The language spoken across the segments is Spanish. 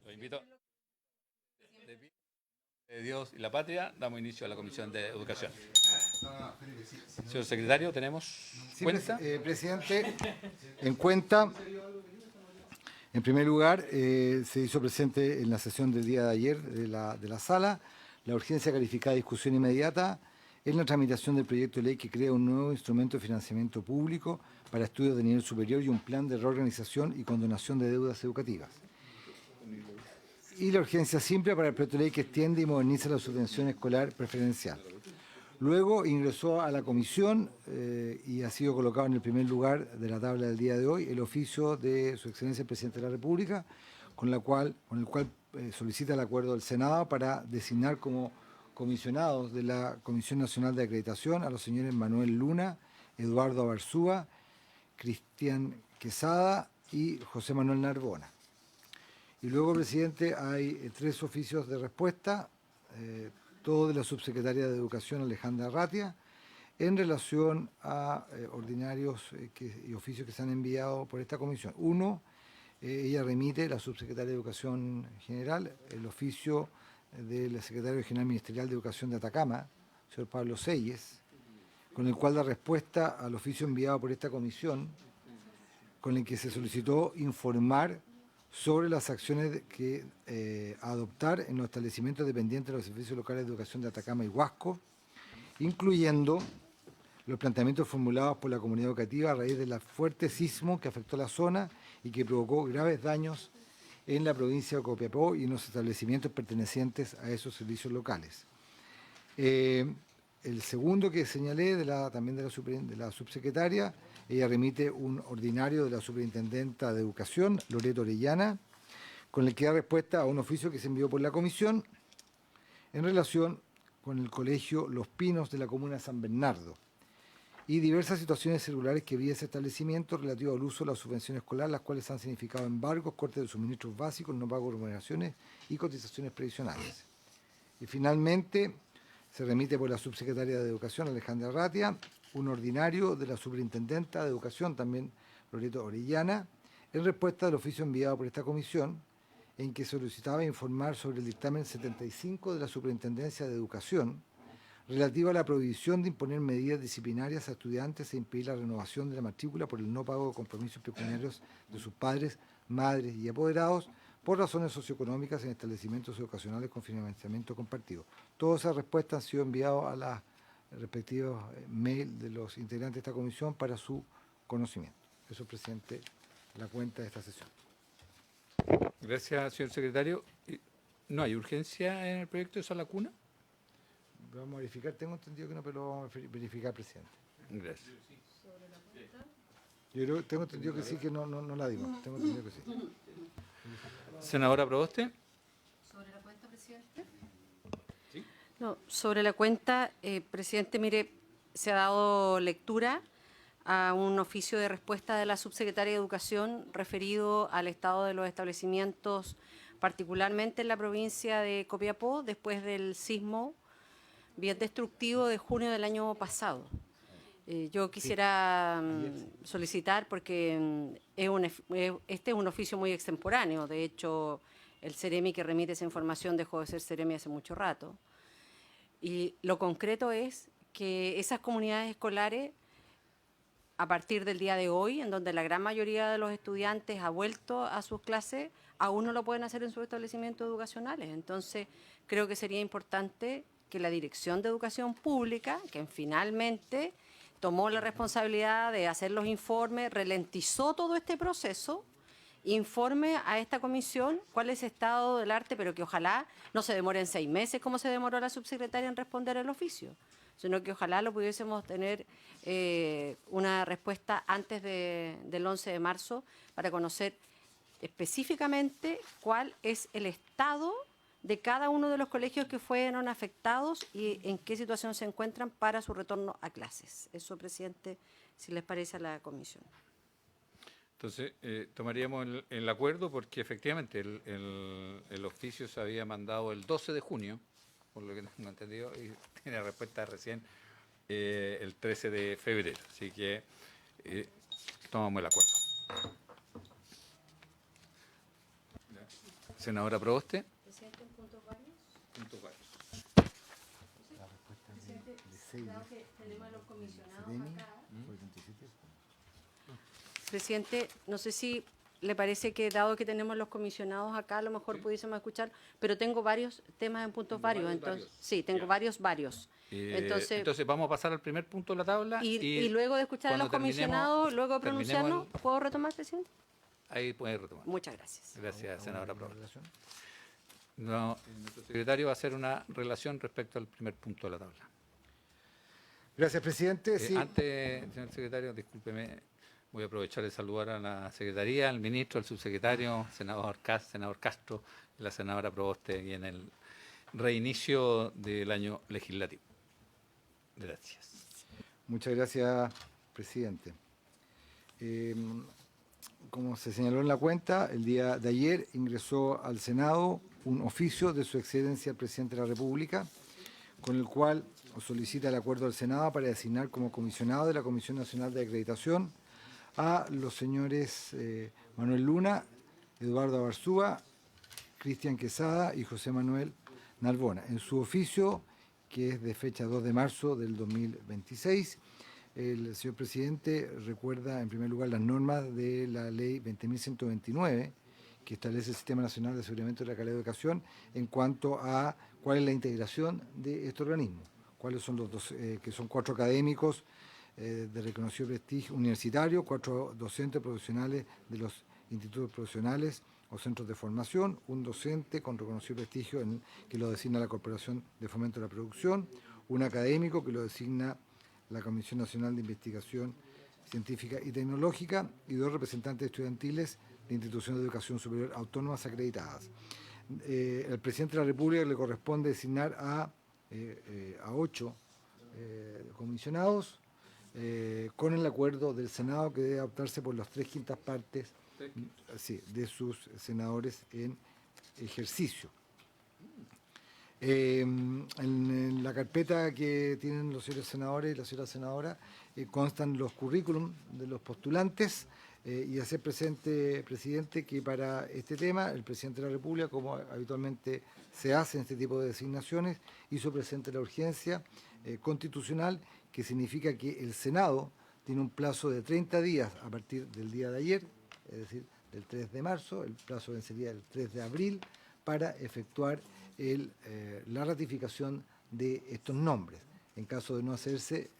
Los invito. De Dios y la patria, damos inicio a la Comisión de Educación. Señor secretario, ¿tenemos cuenta? Presidente, en cuenta, en primer lugar, se hizo presente en la sesión del día de ayer de la sala la urgencia calificada de discusión inmediata en la tramitación del proyecto de ley que crea un nuevo instrumento de financiamiento público para estudios de nivel superior y un plan de reorganización y condonación de deudas educativas. Y la urgencia simple para el proyecto de ley que extiende y moderniza la subvención escolar preferencial. Luego ingresó a la comisión y ha sido colocado en el primer lugar de la tabla del día de hoy el oficio de Su Excelencia el Presidente de la República, con el cual solicita el acuerdo del Senado para designar como comisionados de la Comisión Nacional de Acreditación a los señores Manuel Luna, Eduardo Abarzúa, Cristian Quesada y José Manuel Narbona. Y luego, presidente, hay 3 oficios de respuesta, todo de la subsecretaria de Educación, Alejandra Ratia, en relación a ordinarios y oficios que se han enviado por esta comisión. Uno, ella remite, la subsecretaria de Educación General, el oficio del secretario general ministerial de Educación de Atacama, señor Pablo Selles, con el cual da respuesta al oficio enviado por esta comisión, con el que se solicitó informar sobre las acciones que adoptar en los establecimientos dependientes de los servicios locales de educación de Atacama y Huasco, incluyendo los planteamientos formulados por la comunidad educativa a raíz del fuerte sismo que afectó la zona y que provocó graves daños en la provincia de Copiapó y en los establecimientos pertenecientes a esos servicios locales. El segundo que señalé, también de la subsecretaria, ella remite un ordinario de la Superintendenta de Educación, Loreto Orellana, con el que da respuesta a un oficio que se envió por la comisión en relación con el colegio Los Pinos de la comuna de San Bernardo y diversas situaciones celulares que vive ese establecimiento relativo al uso de la subvención escolar, las cuales han significado embargos, cortes de suministros básicos, no pago de remuneraciones y cotizaciones previsionales. Y finalmente, se remite por la subsecretaria de Educación, Alejandra Ratia, un ordinario de la Superintendenta de Educación, también Loreto Orellana, en respuesta al oficio enviado por esta comisión, en que solicitaba informar sobre el dictamen 75 de la Superintendencia de Educación, relativo a la prohibición de imponer medidas disciplinarias a estudiantes e impedir la renovación de la matrícula por el no pago de compromisos pecuniarios de sus padres, madres y apoderados, por razones socioeconómicas en establecimientos educacionales con financiamiento compartido. Todas esas respuestas han sido enviadas a las respectivos mail de los integrantes de esta comisión para su conocimiento. Eso, presidente, la cuenta de esta sesión. Gracias, señor secretario. ¿No hay urgencia en el proyecto de Sala Cuna? Vamos a verificar, tengo entendido que no, pero lo vamos a verificar, presidente. Gracias. Yo tengo entendido que sí, que no la dimos. Tengo entendido que sí. Senadora Proboste. ¿Sobre la cuenta, presidente? ¿Sí? No, sobre la cuenta, presidente, mire, se ha dado lectura a un oficio de respuesta de la subsecretaria de Educación referido al estado de los establecimientos, particularmente en la provincia de Copiapó, después del sismo bien destructivo de junio del año pasado. Yo quisiera solicitar, porque este es un oficio muy extemporáneo. De hecho, el Ceremi que remite esa información dejó de ser Ceremi hace mucho rato. Y lo concreto es que esas comunidades escolares, a partir del día de hoy, en donde la gran mayoría de los estudiantes ha vuelto a sus clases, aún no lo pueden hacer en sus establecimientos educacionales. Entonces, creo que sería importante que la Dirección de Educación Pública, que finalmente tomó la responsabilidad de hacer los informes, ralentizó todo este proceso, informe a esta comisión cuál es el estado del arte, pero que ojalá no se demore en 6 meses como se demoró la subsecretaria en responder el oficio, sino que ojalá lo pudiésemos tener una respuesta antes del 11 de marzo para conocer específicamente cuál es el estado de cada uno de los colegios que fueron afectados y en qué situación se encuentran para su retorno a clases. Eso, presidente, si les parece a la comisión. Entonces, tomaríamos el acuerdo porque efectivamente el oficio se había mandado el 12 de junio, por lo que tengo entendido, y tiene respuesta recién el 13 de febrero. Así que tomamos el acuerdo. Senadora Proboste. Presidente, en puntos varios. Puntos varios. La respuesta Presidente, de Seide, dado que tenemos a los comisionados Sedeni, acá. por el 27. Presidente, no sé si le parece que dado que tenemos los comisionados acá, a lo mejor pudiésemos escuchar, pero tengo varios temas en puntos varios, entonces sí, tengo Ya. varios. Entonces vamos a pasar al primer punto de la tabla. Y luego de escuchar a los cuando comisionados, luego de terminemos pronunciarnos, ¿puedo retomar, presidente? Ahí puede retomar. Muchas gracias. Gracias, senadora ¿Alguna Proboste. relación? No, nuestro secretario va a hacer una relación respecto al primer punto de la tabla. Gracias, presidente. Sí. Antes, señor secretario, discúlpeme, voy a aprovechar de saludar a la secretaría, al ministro, al subsecretario, senador Castro, y la senadora Proboste, y en el reinicio del año legislativo. Gracias. Muchas gracias, presidente. Como se señaló en la cuenta, el día de ayer ingresó al Senado un oficio de su excelencia el presidente de la República, con el cual solicita el acuerdo del Senado para designar como comisionado de la Comisión Nacional de Acreditación a los señores Manuel Luna, Eduardo Abarzúa, Cristian Quesada y José Manuel Narbona. En su oficio, que es de fecha 2 de marzo del 2026, el señor presidente recuerda en primer lugar las normas de la ley 20.129, que establece el Sistema Nacional de Aseguramiento de la Calidad de Educación en cuanto a cuál es la integración de este organismo, cuáles son los dos, que son 4 académicos de reconocido prestigio universitario, 4 docentes profesionales de los institutos profesionales o centros de formación, un docente con reconocido prestigio que lo designa la Corporación de Fomento de la Producción, un académico que lo designa la Comisión Nacional de Investigación Científica y Tecnológica y 2 representantes estudiantiles de instituciones de educación superior autónomas acreditadas. El presidente de la República le corresponde designar a 8 comisionados con el acuerdo del Senado que debe adoptarse por las 3/5 partes de sus senadores en ejercicio. En la carpeta que tienen los señores senadores y la señora senadora constan los currículum de los postulantes y hacer presente, presidente, que para este tema el presidente de la República, como habitualmente se hace en este tipo de designaciones, hizo presente la urgencia constitucional, que significa que el Senado tiene un plazo de 30 días a partir del día de ayer, es decir, del 3 de marzo, el plazo vencería el 3 de abril, para efectuar la ratificación de estos nombres. En caso de no hacerse,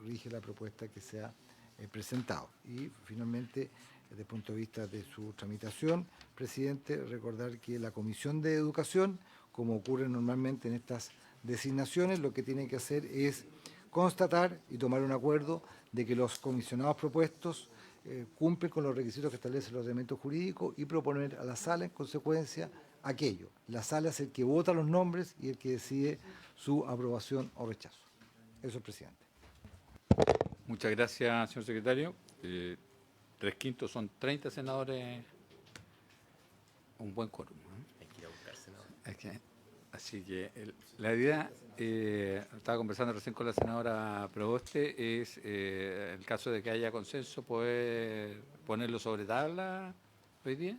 rige la propuesta que se ha presentado. Y finalmente, desde el punto de vista de su tramitación, presidente, recordar que la Comisión de Educación, como ocurre normalmente en estas designaciones, lo que tiene que hacer es constatar y tomar un acuerdo de que los comisionados propuestos cumplen con los requisitos que establece el ordenamiento jurídico y proponer a la sala en consecuencia aquello. La sala es el que vota los nombres y el que decide su aprobación o rechazo. Eso, presidente. Muchas gracias, señor secretario. 3/5 son 30 senadores, un buen quórum. Hay que ir a buscar senador. Así que la idea, estaba conversando recién con la senadora Proboste, es el caso de que haya consenso, poder ponerlo sobre tabla hoy día.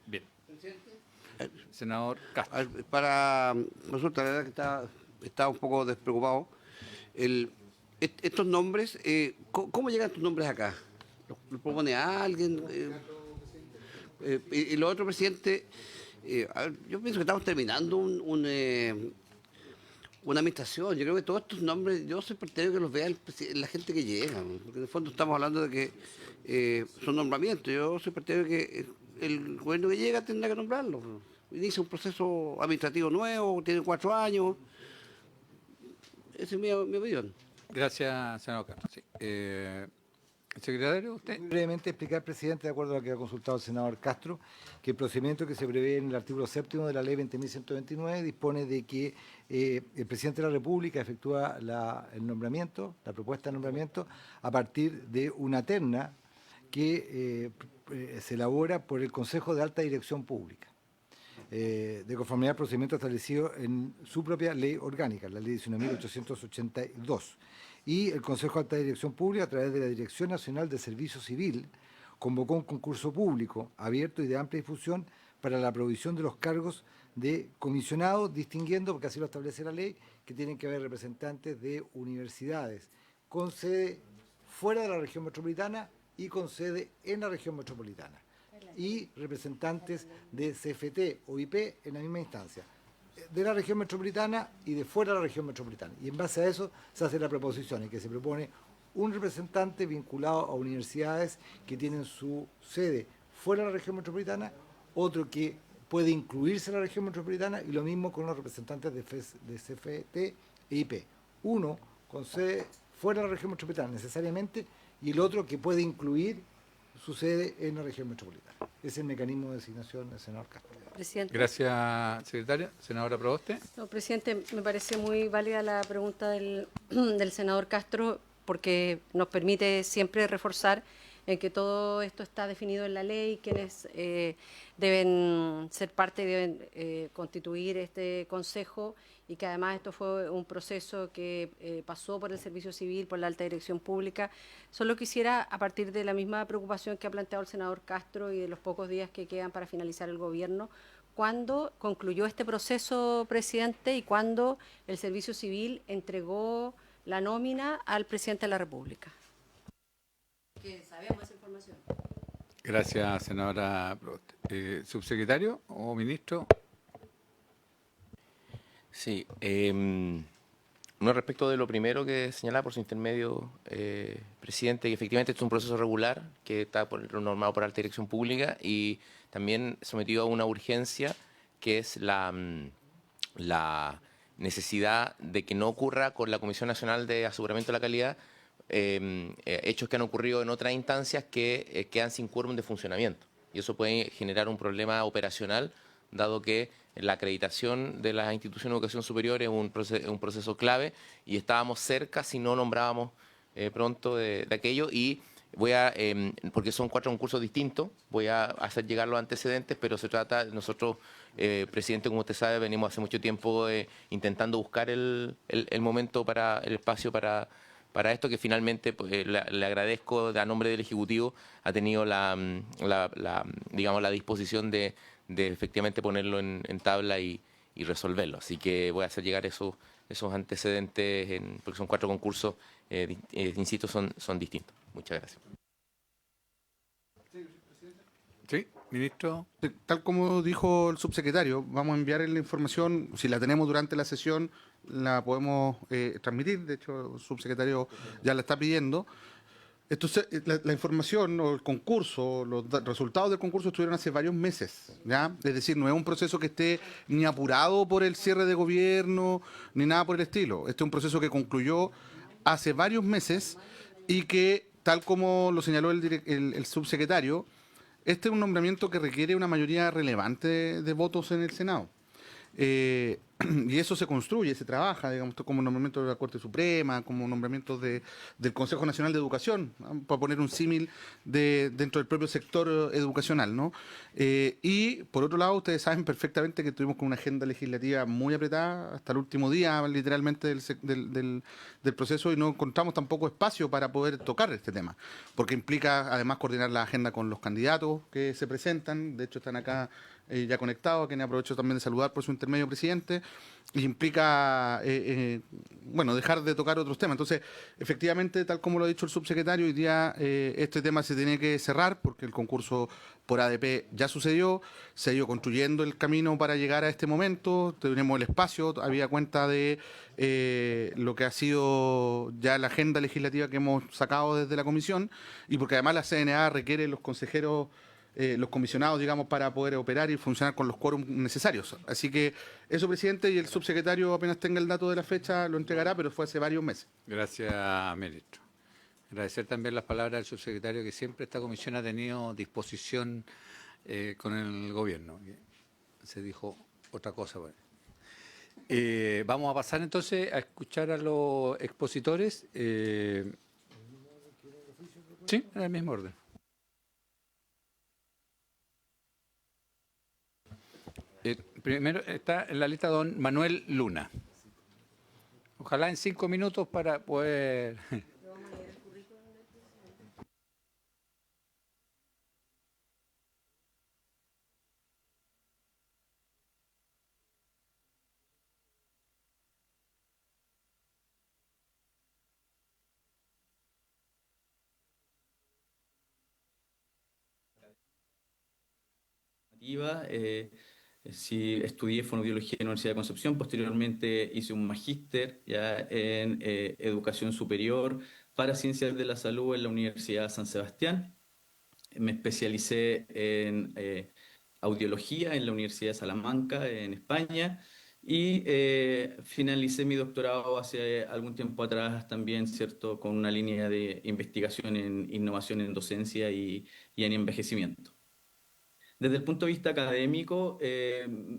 Bien. Senador Castro. Para consulta, la verdad que está un poco despreocupado. Estos nombres, ¿cómo llegan estos nombres acá? ¿Los propone alguien? Y lo otro, presidente, yo pienso que estamos terminando una administración. Yo creo que todos estos nombres, yo soy partidario que los vea la gente que llega, porque en el fondo estamos hablando de que son nombramientos. Yo soy partidario de que el gobierno que llega tendrá que nombrarlo. Inicia un proceso administrativo nuevo, tiene 4 años. Esa es mi opinión. Gracias, senador Castro. Sí. Secretario, usted. Muy brevemente explicar, presidente, de acuerdo a lo que ha consultado el senador Castro, que el procedimiento que se prevé en el artículo 7º de la ley 20.129 dispone de que el presidente de la República efectúa el nombramiento, la propuesta de nombramiento, a partir de una terna que se elabora por el Consejo de Alta Dirección Pública, de conformidad al procedimiento establecido en su propia ley orgánica, la ley 19.882. Y el Consejo de Alta Dirección Pública, a través de la Dirección Nacional de Servicio Civil, convocó un concurso público abierto y de amplia difusión para la provisión de los cargos de comisionados, distinguiendo, porque así lo establece la ley, que tienen que haber representantes de universidades con sede fuera de la región metropolitana y con sede en la región metropolitana, y representantes de CFT o IP en la misma instancia, de la región metropolitana y de fuera de la región metropolitana. Y en base a eso se hace la proposición, en que se propone un representante vinculado a universidades que tienen su sede fuera de la región metropolitana, otro que puede incluirse en la región metropolitana, y lo mismo con los representantes de CFT e IP. Uno con sede fuera de la región metropolitana necesariamente, y el otro que puede incluir su sede en la región metropolitana. Ese es el mecanismo de designación del senador Castro. Presidente. Gracias, secretaria. Senadora Proboste. No, presidente, me parece muy válida la pregunta del senador Castro, porque nos permite siempre reforzar en que todo esto está definido en la ley, quienes deben ser parte, deben constituir este consejo, y que además esto fue un proceso que pasó por el Servicio Civil, por la alta dirección pública. Solo quisiera, a partir de la misma preocupación que ha planteado el senador Castro y de los pocos días que quedan para finalizar el gobierno, ¿cuándo concluyó este proceso, presidente, y cuándo el Servicio Civil entregó la nómina al presidente de la República? Que sabemos esa información. Gracias, senadora Proboste. ¿Subsecretario o ministro? Sí. No, respecto de lo primero que señalaba por su intermedio, presidente, que efectivamente esto es un proceso regular que está normado por alta dirección pública y también sometido a una urgencia que es la necesidad de que no ocurra con la Comisión Nacional de Aseguramiento de la Calidad hechos que han ocurrido en otras instancias que quedan sin quórum de funcionamiento. Y eso puede generar un problema operacional, dado que la acreditación de las instituciones de educación superior es un proceso clave, y estábamos cerca si no nombrábamos pronto de aquello. Y voy a, porque son 4 concursos distintos, voy a hacer llegar los antecedentes, pero se trata, nosotros, presidente, como usted sabe, venimos hace mucho tiempo intentando buscar el momento, para el espacio para esto, que finalmente pues, le agradezco a nombre del Ejecutivo, ha tenido digamos, la disposición de efectivamente ponerlo en tabla y resolverlo. Así que voy a hacer llegar esos antecedentes, porque son 4 concursos, insisto, son distintos. Muchas gracias. Sí, ministro. Tal como dijo el subsecretario, vamos a enviar la información, si la tenemos durante la sesión, la podemos transmitir. De hecho, el subsecretario ya la está pidiendo. Entonces, la información o el concurso, los resultados del concurso estuvieron hace varios meses, ¿ya? Es decir, no es un proceso que esté ni apurado por el cierre de gobierno, ni nada por el estilo. Este es un proceso que concluyó hace varios meses y que, tal como lo señaló el subsecretario, este es un nombramiento que requiere una mayoría relevante de votos en el Senado. Y eso se construye, se trabaja, digamos, como nombramiento de la Corte Suprema, como nombramiento del Consejo Nacional de Educación, ¿no? Para poner un símil dentro del propio sector educacional, ¿no? Y por otro lado, ustedes saben perfectamente que estuvimos con una agenda legislativa muy apretada hasta el último día, literalmente, del proceso, y no encontramos tampoco espacio para poder tocar este tema, porque implica además coordinar la agenda con los candidatos que se presentan. De hecho, están acá ya conectados, a quienes aprovecho también de saludar por su intermedio, presidente, y implica, bueno, dejar de tocar otros temas. Entonces, efectivamente, tal como lo ha dicho el subsecretario, hoy día este tema se tiene que cerrar, porque el concurso por ADP ya sucedió, se ha ido construyendo el camino para llegar a este momento, tenemos el espacio, había cuenta de lo que ha sido ya la agenda legislativa que hemos sacado desde la comisión, y porque además la CNA requiere los consejeros, los comisionados, digamos, para poder operar y funcionar con los quórums necesarios. Así que eso, presidente, y el subsecretario, apenas tenga el dato de la fecha, lo entregará, pero fue hace varios meses. Gracias, ministro. Agradecer también las palabras del subsecretario, que siempre esta comisión ha tenido disposición con el gobierno. Se dijo otra cosa. Bueno. Vamos a pasar entonces a escuchar a los expositores. Sí, en el mismo orden. Primero está en la lista don Manuel Luna. Ojalá en 5 minutos para poder... Sí, estudié fonoaudiología en la Universidad de Concepción, posteriormente hice un magíster ya en educación superior para ciencias de la salud en la Universidad San Sebastián. Me especialicé en audiología en la Universidad de Salamanca, en España, y finalicé mi doctorado hace algún tiempo atrás también, ¿cierto?, con una línea de investigación en innovación en docencia y en envejecimiento. Desde el punto de vista académico,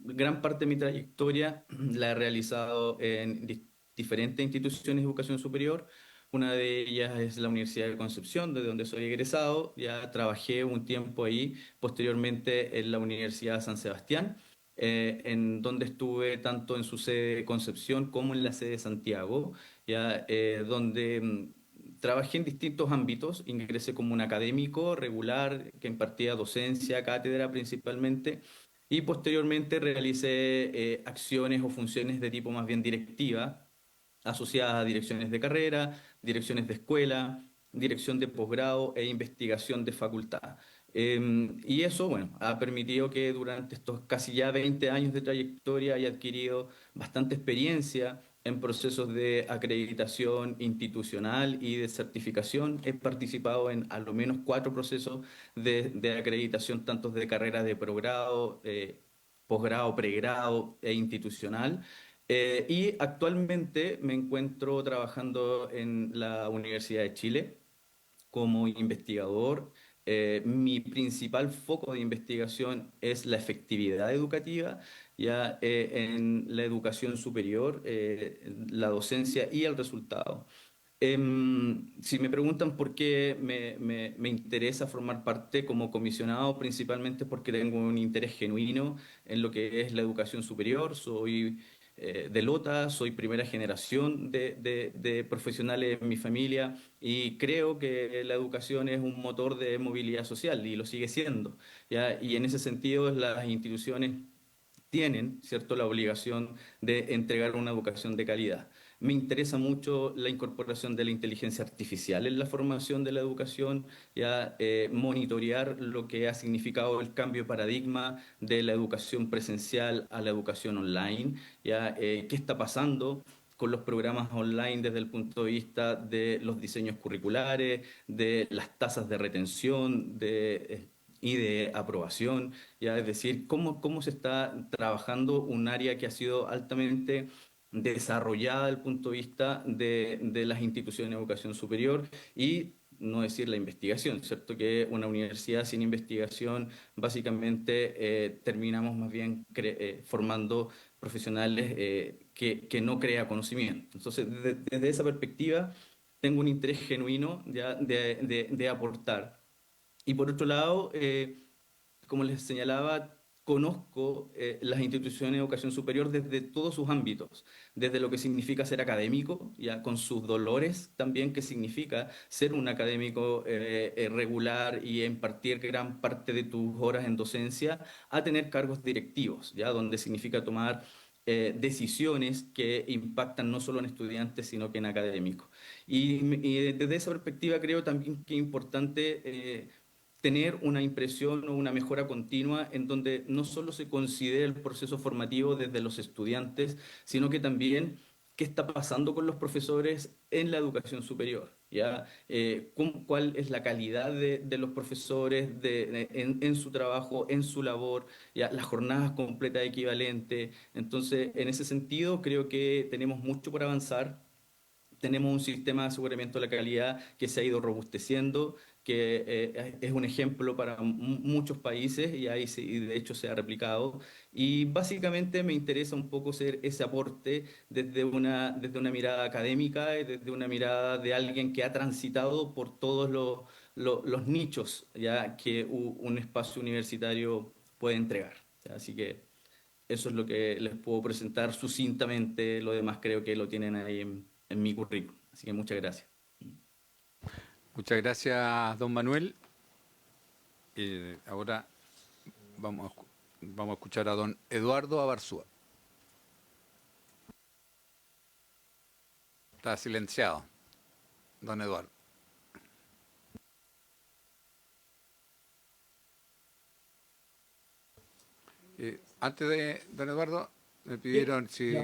gran parte de mi trayectoria la he realizado en diferentes instituciones de educación superior. Una de ellas es la Universidad de Concepción, de donde soy egresado. Ya trabajé un tiempo ahí, posteriormente en la Universidad de San Sebastián, en donde estuve tanto en su sede de Concepción como en la sede de Santiago, ya, donde trabajé en distintos ámbitos, ingresé como un académico regular que impartía docencia, cátedra principalmente, y posteriormente realicé acciones o funciones de tipo más bien directiva, asociadas a direcciones de carrera, direcciones de escuela, dirección de posgrado e investigación de facultad. Y eso, bueno, ha permitido que durante estos casi ya 20 años de trayectoria haya adquirido bastante experiencia en procesos de acreditación institucional y de certificación. He participado en al menos 4 procesos de acreditación, tanto de carreras de progrado, posgrado, pregrado e institucional. Y actualmente me encuentro trabajando en la Universidad de Chile como investigador. Mi principal foco de investigación es la efectividad educativa, ya en la educación superior, la docencia y el resultado. Si me preguntan por qué me interesa formar parte como comisionado, principalmente porque tengo un interés genuino en lo que es la educación superior. Soy de Lota, soy primera generación de profesionales en mi familia y creo que la educación es un motor de movilidad social y lo sigue siendo, ¿ya? Y en ese sentido las instituciones tienen, ¿cierto?, la obligación de entregar una educación de calidad. Me interesa mucho la incorporación de la inteligencia artificial en la formación de la educación, ya monitorear lo que ha significado el cambio de paradigma de la educación presencial a la educación online, ya qué está pasando con los programas online desde el punto de vista de los diseños curriculares, de las tasas de retención, y de aprobación, ya es decir, cómo se está trabajando un área que ha sido altamente desarrollada desde el punto de vista de las instituciones de educación superior y no decir la investigación, ¿cierto? Que una universidad sin investigación básicamente terminamos más bien formando profesionales que no crea conocimiento. Entonces, desde esa perspectiva, tengo un interés genuino ya de aportar. Y por otro lado, como les señalaba, conozco las instituciones de educación superior desde todos sus ámbitos, desde lo que significa ser académico, ya con sus dolores también que significa ser un académico regular y impartir gran parte de tus horas en docencia, a tener cargos directivos, ya donde significa tomar decisiones que impactan no solo en estudiantes, sino que en académicos. Y desde esa perspectiva creo también que es importante tener una impresión o una mejora continua en donde no solo se considere el proceso formativo desde los estudiantes, sino que también qué está pasando con los profesores en la educación superior, ¿ya? Cuál es la calidad de los profesores en su trabajo, en su labor, ¿ya? Las jornadas completas equivalentes. Entonces, en ese sentido, creo que tenemos mucho por avanzar. Tenemos un sistema de aseguramiento de la calidad que se ha ido robusteciendo, que es un ejemplo para muchos países y de hecho se ha replicado. Y básicamente me interesa un poco ser ese aporte desde una mirada académica y desde una mirada de alguien que ha transitado por todos los nichos, ya que un espacio universitario puede entregar, ¿ya? Así que eso es lo que les puedo presentar sucintamente. Lo demás creo que lo tienen ahí en mi currículum. Así que muchas gracias. Muchas gracias, don Manuel. Ahora vamos a escuchar a don Eduardo Abarzúa. Está silenciado, don Eduardo. Antes de, don Eduardo, me pidieron si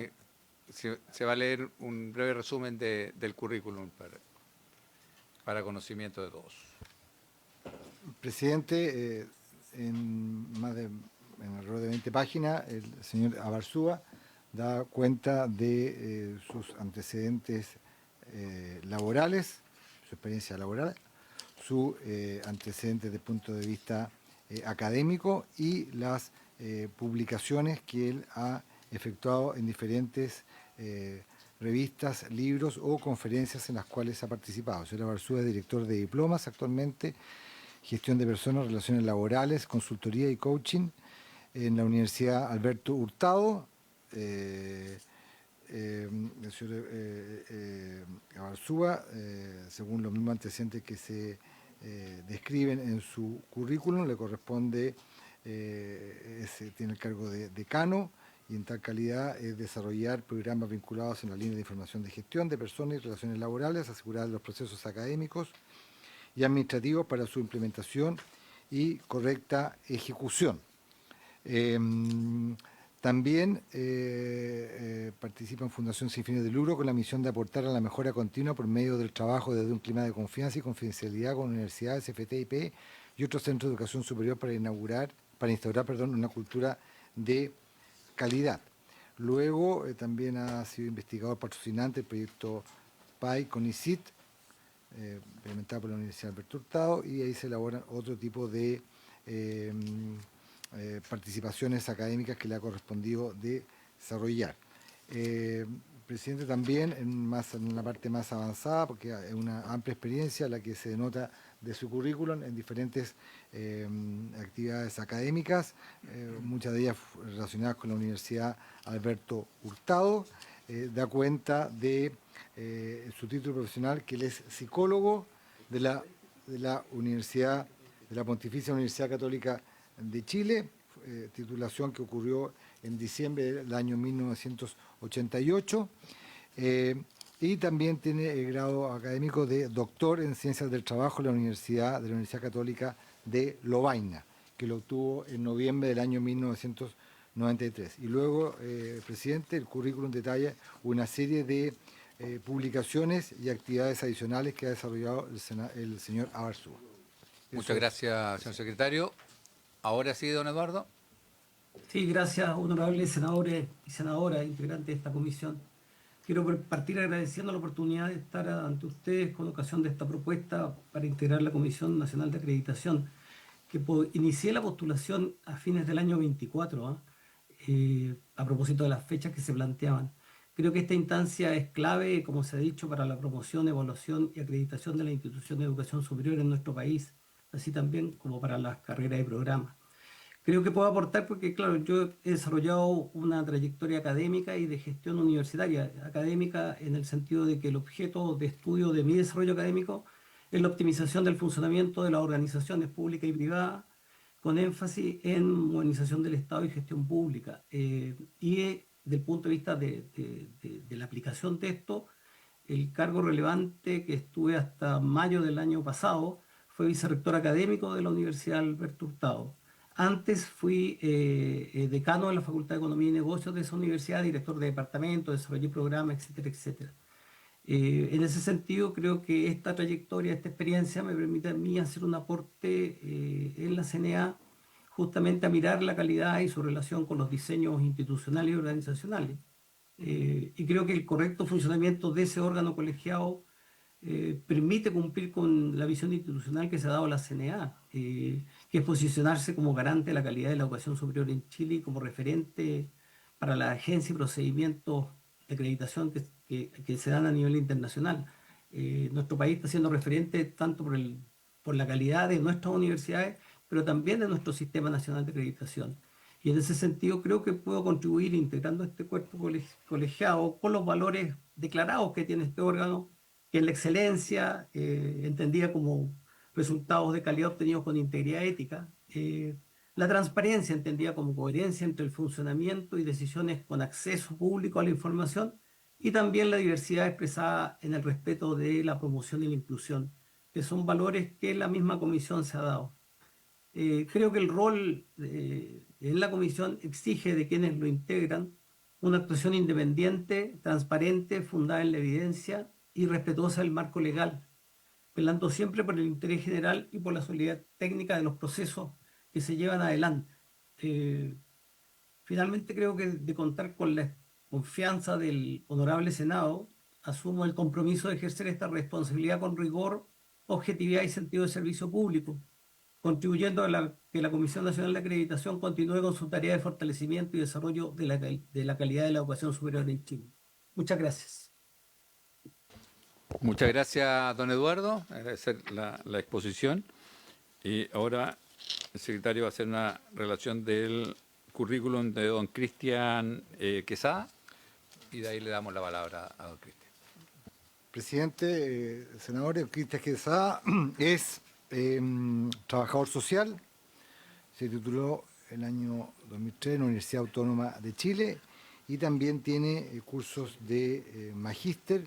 se va a leer un breve resumen del currículum para conocimiento de todos. Presidente, en alrededor de 20 páginas, el señor Abarzúa da cuenta de sus antecedentes laborales, su experiencia laboral, su antecedentes desde el punto de vista académico y las publicaciones que él ha efectuado en diferentes revistas, libros o conferencias en las cuales ha participado. El señor Abarzúa es director de diplomas actualmente, gestión de personas, relaciones laborales, consultoría y coaching en la Universidad Alberto Hurtado. El señor Abarzúa, según los mismos antecedentes que se describen en su currículum, le corresponde, tiene el cargo de decano y en tal calidad es desarrollar programas vinculados en la línea de información de gestión de personas y relaciones laborales, asegurar los procesos académicos y administrativos para su implementación y correcta ejecución. También participa en Fundación Sin Fines de Lucro con la misión de aportar a la mejora continua por medio del trabajo desde un clima de confianza y confidencialidad con universidades, FTIP y otros centros de educación superior para instaurar una cultura de calidad. Luego también ha sido investigador patrocinante del proyecto PAI con ICIT, implementado por la Universidad Alberto Hurtado, y ahí se elaboran otro tipo de participaciones académicas que le ha correspondido desarrollar. Presidente, también en una parte más avanzada, porque es una amplia experiencia la que se denota de su currículum en diferentes actividades académicas, muchas de ellas relacionadas con la Universidad Alberto Hurtado. Da cuenta de su título profesional, que él es psicólogo de la Universidad, de la Pontificia Universidad Católica de Chile, titulación que ocurrió en diciembre del año 1988, y también tiene el grado académico de doctor en Ciencias del Trabajo de la Universidad Católica de Lovaina, que lo obtuvo en noviembre del año 1993. Y luego, presidente, el currículum detalla una serie de publicaciones y actividades adicionales que ha desarrollado el señor Abarzúa. Muchas gracias, señor secretario. Ahora sí, don Eduardo. Sí, gracias, honorables senadores y senadoras, integrantes de esta comisión. Quiero partir agradeciendo la oportunidad de estar ante ustedes con ocasión de esta propuesta para integrar la Comisión Nacional de Acreditación, que inicié la postulación a fines del año 24, a propósito de las fechas que se planteaban. Creo que esta instancia es clave, como se ha dicho, para la promoción, evaluación y acreditación de la institución de educación superior en nuestro país, así también como para las carreras y programas. Creo que puedo aportar porque, claro, yo he desarrollado una trayectoria académica y de gestión universitaria. Académica en el sentido de que el objeto de estudio de mi desarrollo académico es la optimización del funcionamiento de las organizaciones públicas y privadas, con énfasis en modernización del Estado y gestión pública. Y desde el punto de vista de la aplicación de esto, el cargo relevante que estuve hasta mayo del año pasado fue vicerrector académico de la Universidad Alberto Hurtado. Antes fui decano de la Facultad de Economía y Negocios de esa universidad, director de departamento, desarrollé programas, etcétera, etcétera. En ese sentido, creo que esta trayectoria, esta experiencia me permite a mí hacer un aporte en la CNA justamente a mirar la calidad y su relación con los diseños institucionales y organizacionales. Y creo que el correcto funcionamiento de ese órgano colegiado permite cumplir con la visión institucional que se ha dado a la CNA, que es posicionarse como garante de la calidad de la educación superior en Chile y como referente para la agencia y procedimientos de acreditación que se dan a nivel internacional. Nuestro país está siendo referente tanto por la calidad de nuestras universidades, pero también de nuestro Sistema Nacional de Acreditación. Y en ese sentido creo que puedo contribuir integrando este cuerpo colegiado con los valores declarados que tiene este órgano, que es la excelencia, entendida como resultados de calidad obtenidos con integridad ética, la transparencia, entendida como coherencia entre el funcionamiento y decisiones con acceso público a la información, y también la diversidad expresada en el respeto de la promoción y la inclusión, que son valores que la misma comisión se ha dado. Creo que el rol en la comisión exige de quienes lo integran una actuación independiente, transparente, fundada en la evidencia y respetuosa del marco legal, velando siempre por el interés general y por la solidez técnica de los procesos que se llevan adelante. Finalmente, creo que de contar con la confianza del Honorable Senado, asumo el compromiso de ejercer esta responsabilidad con rigor, objetividad y sentido de servicio público, contribuyendo a que la Comisión Nacional de Acreditación continúe con su tarea de fortalecimiento y desarrollo de la calidad de la educación superior en Chile. Muchas gracias. Muchas gracias, don Eduardo. Agradecer la exposición. Y ahora el secretario va a hacer una relación del currículum de don Cristian Quesada, y de ahí le damos la palabra a don Cristian. Presidente, senadores, Cristian Quesada es trabajador social, se tituló el año 2003 en la Universidad Autónoma de Chile y también tiene cursos de magíster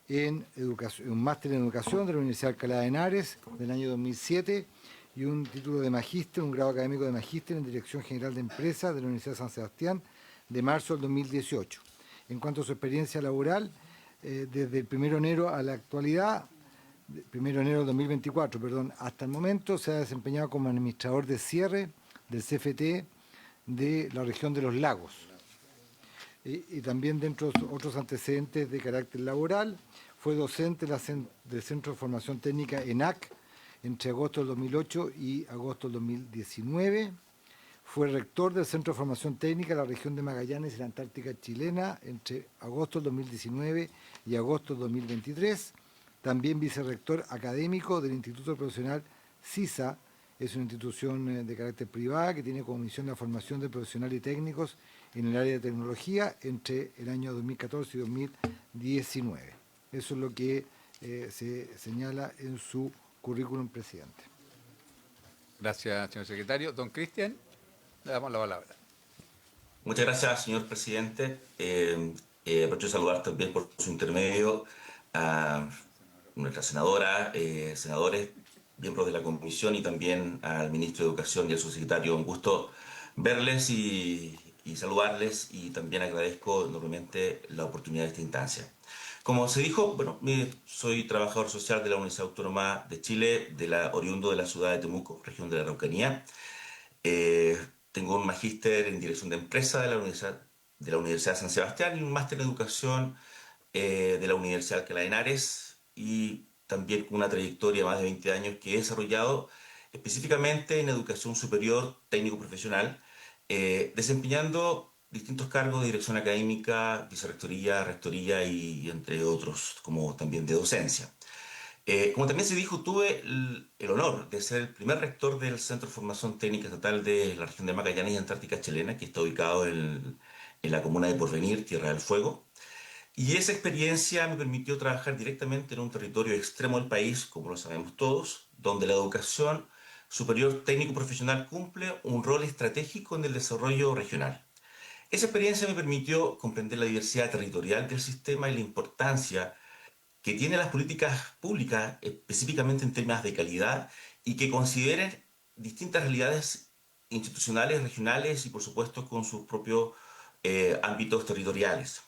en educación, un máster en educación de la Universidad de Alcalá de Henares del año 2007 y un título de magíster, un grado académico de magíster en Dirección General de Empresas de la Universidad de San Sebastián de marzo del 2018. En cuanto a su experiencia laboral, desde el 1 de enero a la actualidad, 1 de enero del 2024, perdón, hasta el momento se ha desempeñado como administrador de cierre del CFT de la región de los lagos. Y también dentro de otros antecedentes de carácter laboral, fue docente del Centro de Formación Técnica ENAC entre agosto del 2008 y agosto del 2019. Fue rector del Centro de Formación Técnica de la región de Magallanes y la Antártica chilena entre agosto del 2019 y agosto del 2023. También vicerrector académico del Instituto Profesional CISA. Es una institución de carácter privada que tiene como misión la formación de profesionales y técnicos en el área de tecnología entre el año 2014 y 2019. Eso es lo que se señala en su currículum, presidente. Gracias, señor secretario. Don Cristian, le damos la palabra. Muchas gracias, señor presidente. Aprovecho de saludar también por su intermedio a nuestra senadora, senadores, miembros de la comisión y también al ministro de Educación y al subsecretario. Un gusto verles y saludarles, y también agradezco enormemente la oportunidad de esta instancia. Como se dijo, bueno, soy trabajador social de la Universidad Autónoma de Chile, oriundo de la ciudad de Temuco, región de la Araucanía. Tengo un magíster en Dirección de Empresa de la Universidad de San Sebastián y un máster en Educación de la Universidad de Alcalá de Henares, y también con una trayectoria de más de 20 años que he desarrollado específicamente en educación superior técnico-profesional, desempeñando distintos cargos de dirección académica, vicerrectoría, rectoría y entre otros, como también de docencia. Como también se dijo, tuve el honor de ser el primer rector del Centro de Formación Técnica Estatal de la región de Magallanes y Antártica chilena, que está ubicado en la comuna de Porvenir, Tierra del Fuego. Y esa experiencia me permitió trabajar directamente en un territorio extremo del país, como lo sabemos todos, donde la educación superior técnico-profesional cumple un rol estratégico en el desarrollo regional. Esa experiencia me permitió comprender la diversidad territorial del sistema y la importancia que tienen las políticas públicas, específicamente en temas de calidad, y que consideren distintas realidades institucionales, regionales y, por supuesto, con sus propios ámbitos territoriales.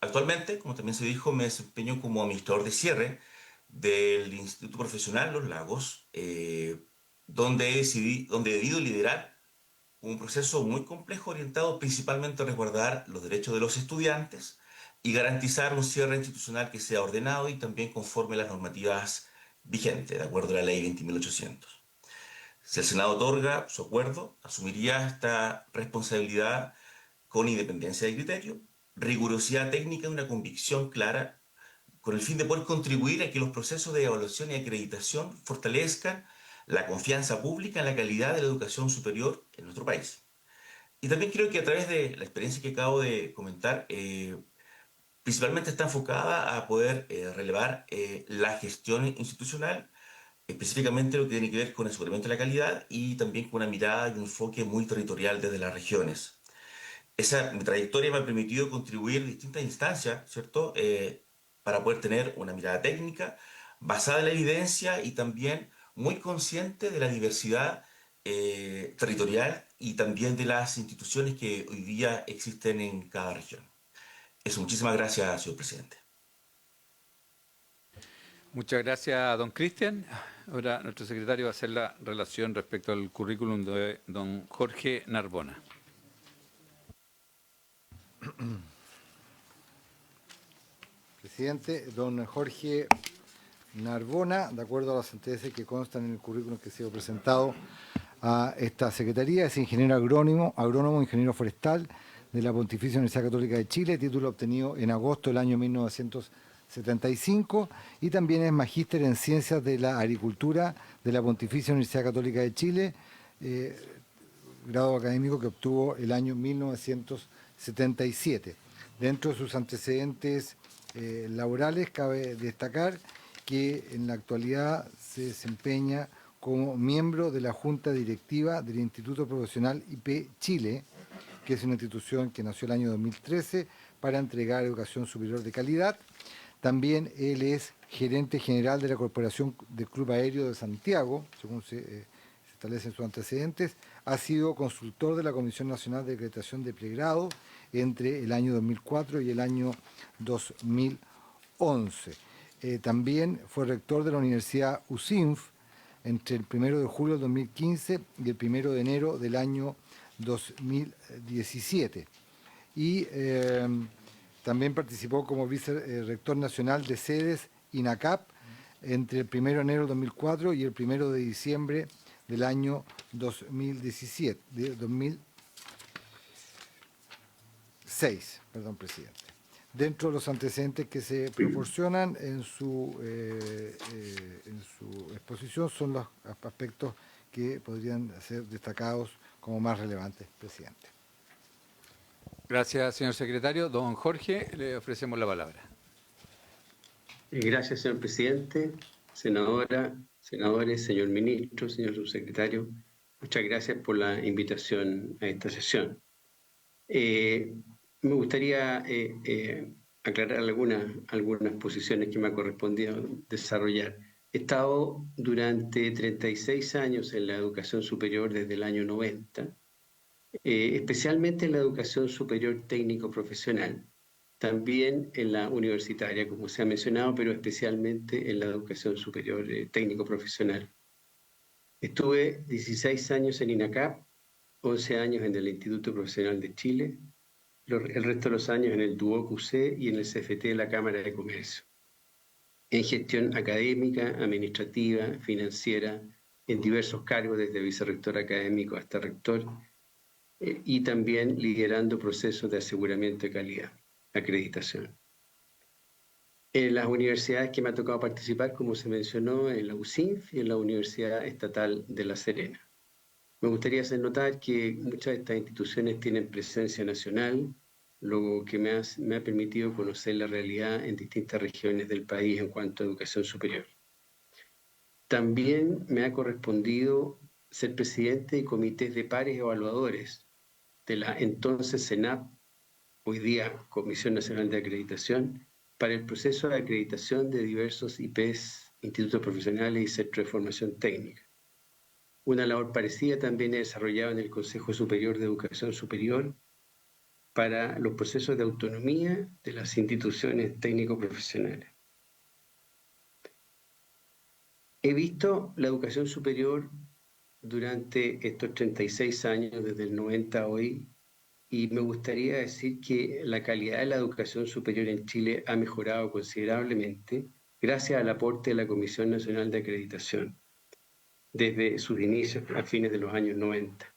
Actualmente, como también se dijo, me desempeño como administrador de cierre del Instituto Profesional Los Lagos, donde he debido liderar un proceso muy complejo orientado principalmente a resguardar los derechos de los estudiantes y garantizar un cierre institucional que sea ordenado y también conforme a las normativas vigentes, de acuerdo a la ley 20.800. Si el Senado otorga su acuerdo, asumiría esta responsabilidad con independencia de criterio, rigurosidad técnica y una convicción clara, con el fin de poder contribuir a que los procesos de evaluación y acreditación fortalezcan la confianza pública en la calidad de la educación superior en nuestro país. Y también creo que a través de la experiencia que acabo de comentar, principalmente está enfocada a poder relevar la gestión institucional, específicamente lo que tiene que ver con el aseguramiento de la calidad y también con una mirada y un enfoque muy territorial desde las regiones. Mi trayectoria me ha permitido contribuir en distintas instancias, ¿cierto? Para poder tener una mirada técnica basada en la evidencia y también muy consciente de la diversidad territorial y también de las instituciones que hoy día existen en cada región. Eso, muchísimas gracias, señor presidente. Muchas gracias, don Cristian. Ahora nuestro secretario va a hacer la relación respecto al currículum de don Jorge Narbona. Presidente, don Jorge Narbona, de acuerdo a los antecedentes que constan en el currículum que ha sido presentado a esta Secretaría, es ingeniero agrónomo, ingeniero forestal de la Pontificia Universidad Católica de Chile, título obtenido en agosto del año 1975, y también es magíster en Ciencias de la Agricultura de la Pontificia Universidad Católica de Chile, grado académico que obtuvo el año 1977. Dentro de sus antecedentes laborales cabe destacar que en la actualidad se desempeña como miembro de la Junta Directiva del Instituto Profesional IP Chile, que es una institución que nació el año 2013 para entregar educación superior de calidad. También él es gerente general de la Corporación del Club Aéreo de Santiago, según se establecen sus antecedentes. Ha sido consultor de la Comisión Nacional de Acreditación de Pregrado entre el año 2004 y el año 2011. También fue rector de la Universidad USINF entre el 1 de julio del 2015 y el 1 de enero del año 2017. Y también participó como vicerrector nacional de sedes INACAP entre el 1 de enero del 2004 y el 1 de diciembre del año 2006, presidente. Dentro de los antecedentes que se proporcionan en su exposición son los aspectos que podrían ser destacados como más relevantes, presidente. Gracias, señor secretario. Don Jorge, le ofrecemos la palabra. Gracias, señor presidente, senadora, senadores, señor ministro, señor subsecretario. Muchas gracias por la invitación a esta sesión. Me gustaría aclarar algunas posiciones que me ha correspondido desarrollar. He estado durante 36 años en la educación superior desde el año 90, especialmente en la educación superior técnico-profesional, también en la universitaria, como se ha mencionado, pero especialmente en la educación superior técnico-profesional. Estuve 16 años en INACAP, 11 años en el Instituto Profesional de Chile, el resto de los años en el DUOC-UC y en el CFT de la Cámara de Comercio, en gestión académica, administrativa, financiera, en diversos cargos desde vicerrector académico hasta rector, y también liderando procesos de aseguramiento de calidad, acreditación. En las universidades que me ha tocado participar, como se mencionó, en la USINF y en la Universidad Estatal de La Serena. Me gustaría hacer notar que muchas de estas instituciones tienen presencia nacional, lo que me ha permitido conocer la realidad en distintas regiones del país en cuanto a educación superior. También me ha correspondido ser presidente de comités de pares evaluadores de la entonces CENAP, hoy día Comisión Nacional de Acreditación, para el proceso de acreditación de diversos IPs, institutos profesionales y centros de formación técnica. Una labor parecida también he desarrollado en el Consejo Superior de Educación Superior para los procesos de autonomía de las instituciones técnico-profesionales. He visto la educación superior durante estos 36 años, desde el 90 a hoy, y me gustaría decir que la calidad de la educación superior en Chile ha mejorado considerablemente gracias al aporte de la Comisión Nacional de Acreditación desde sus inicios a fines de los años 90.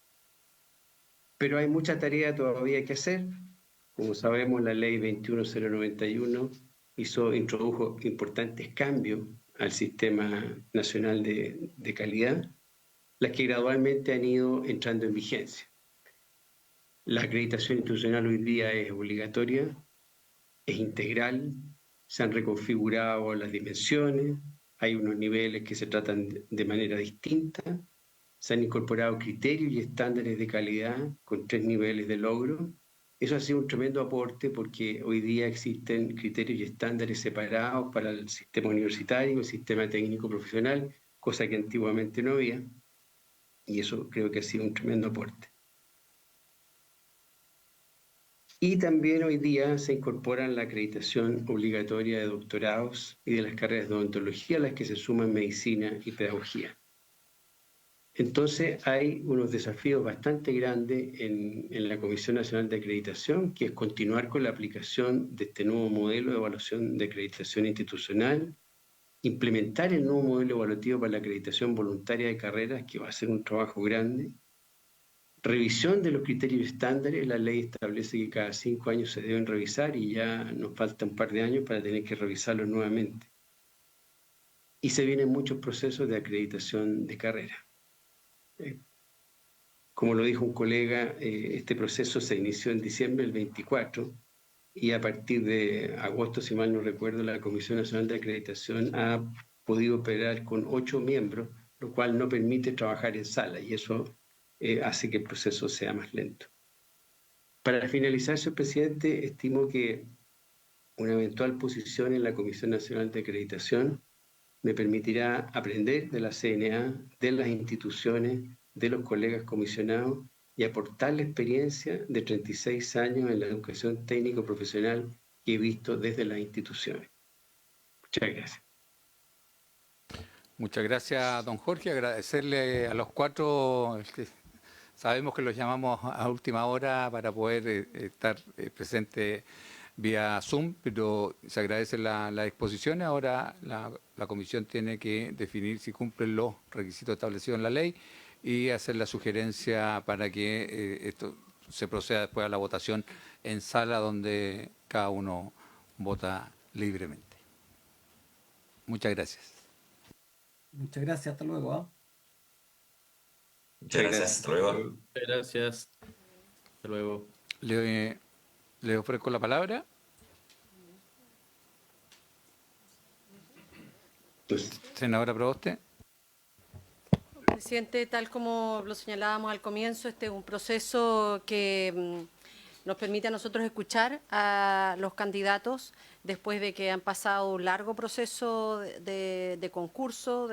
Pero hay mucha tarea todavía que hacer. Como sabemos, la Ley 21091 introdujo importantes cambios al Sistema Nacional de Calidad, las que gradualmente han ido entrando en vigencia. La acreditación institucional hoy día es obligatoria, es integral, se han reconfigurado las dimensiones, hay unos niveles que se tratan de manera distinta, se han incorporado criterios y estándares de calidad con 3 niveles de logro. Eso ha sido un tremendo aporte porque hoy día existen criterios y estándares separados para el sistema universitario y el sistema técnico profesional, cosa que antiguamente no había. y eso creo que ha sido un tremendo aporte. Y también hoy día se incorpora la acreditación obligatoria de doctorados y de las carreras de odontología a las que se suman medicina y pedagogía. Entonces hay unos desafíos bastante grandes en la Comisión Nacional de Acreditación, que es continuar con la aplicación de este nuevo modelo de evaluación de acreditación institucional, implementar el nuevo modelo evaluativo para la acreditación voluntaria de carreras, que va a ser un trabajo grande, revisión de los criterios estándares. La ley establece que cada 5 años se deben revisar y ya nos falta un par de años para tener que revisarlos nuevamente. Y se vienen muchos procesos de acreditación de carrera. Como lo dijo un colega, este proceso se inició en diciembre del 24 y a partir de agosto, si mal no recuerdo, la Comisión Nacional de Acreditación ha podido operar con 8 miembros, lo cual no permite trabajar en sala y eso hace que el proceso sea más lento. Para finalizar, señor presidente, estimo que una eventual posición en la Comisión Nacional de Acreditación me permitirá aprender de la CNA, de las instituciones, de los colegas comisionados y aportar la experiencia de 36 años en la educación técnico-profesional que he visto desde las instituciones. Muchas gracias. Muchas gracias, don Jorge. Agradecerle a los cuatro, sabemos que los llamamos a última hora para poder estar presente vía Zoom, pero se agradece la disposición. Ahora la comisión tiene que definir si cumplen los requisitos establecidos en la ley y hacer la sugerencia para que esto se proceda después a la votación en sala donde cada uno vota libremente. Muchas gracias. Muchas gracias, hasta luego. Muchas gracias, hasta luego. Muchas gracias. Hasta luego. Le ofrezco la palabra. Senadora Proboste. Presidente, tal como lo señalábamos al comienzo, este es un proceso que nos permite a nosotros escuchar a los candidatos después de que han pasado un largo proceso de concurso,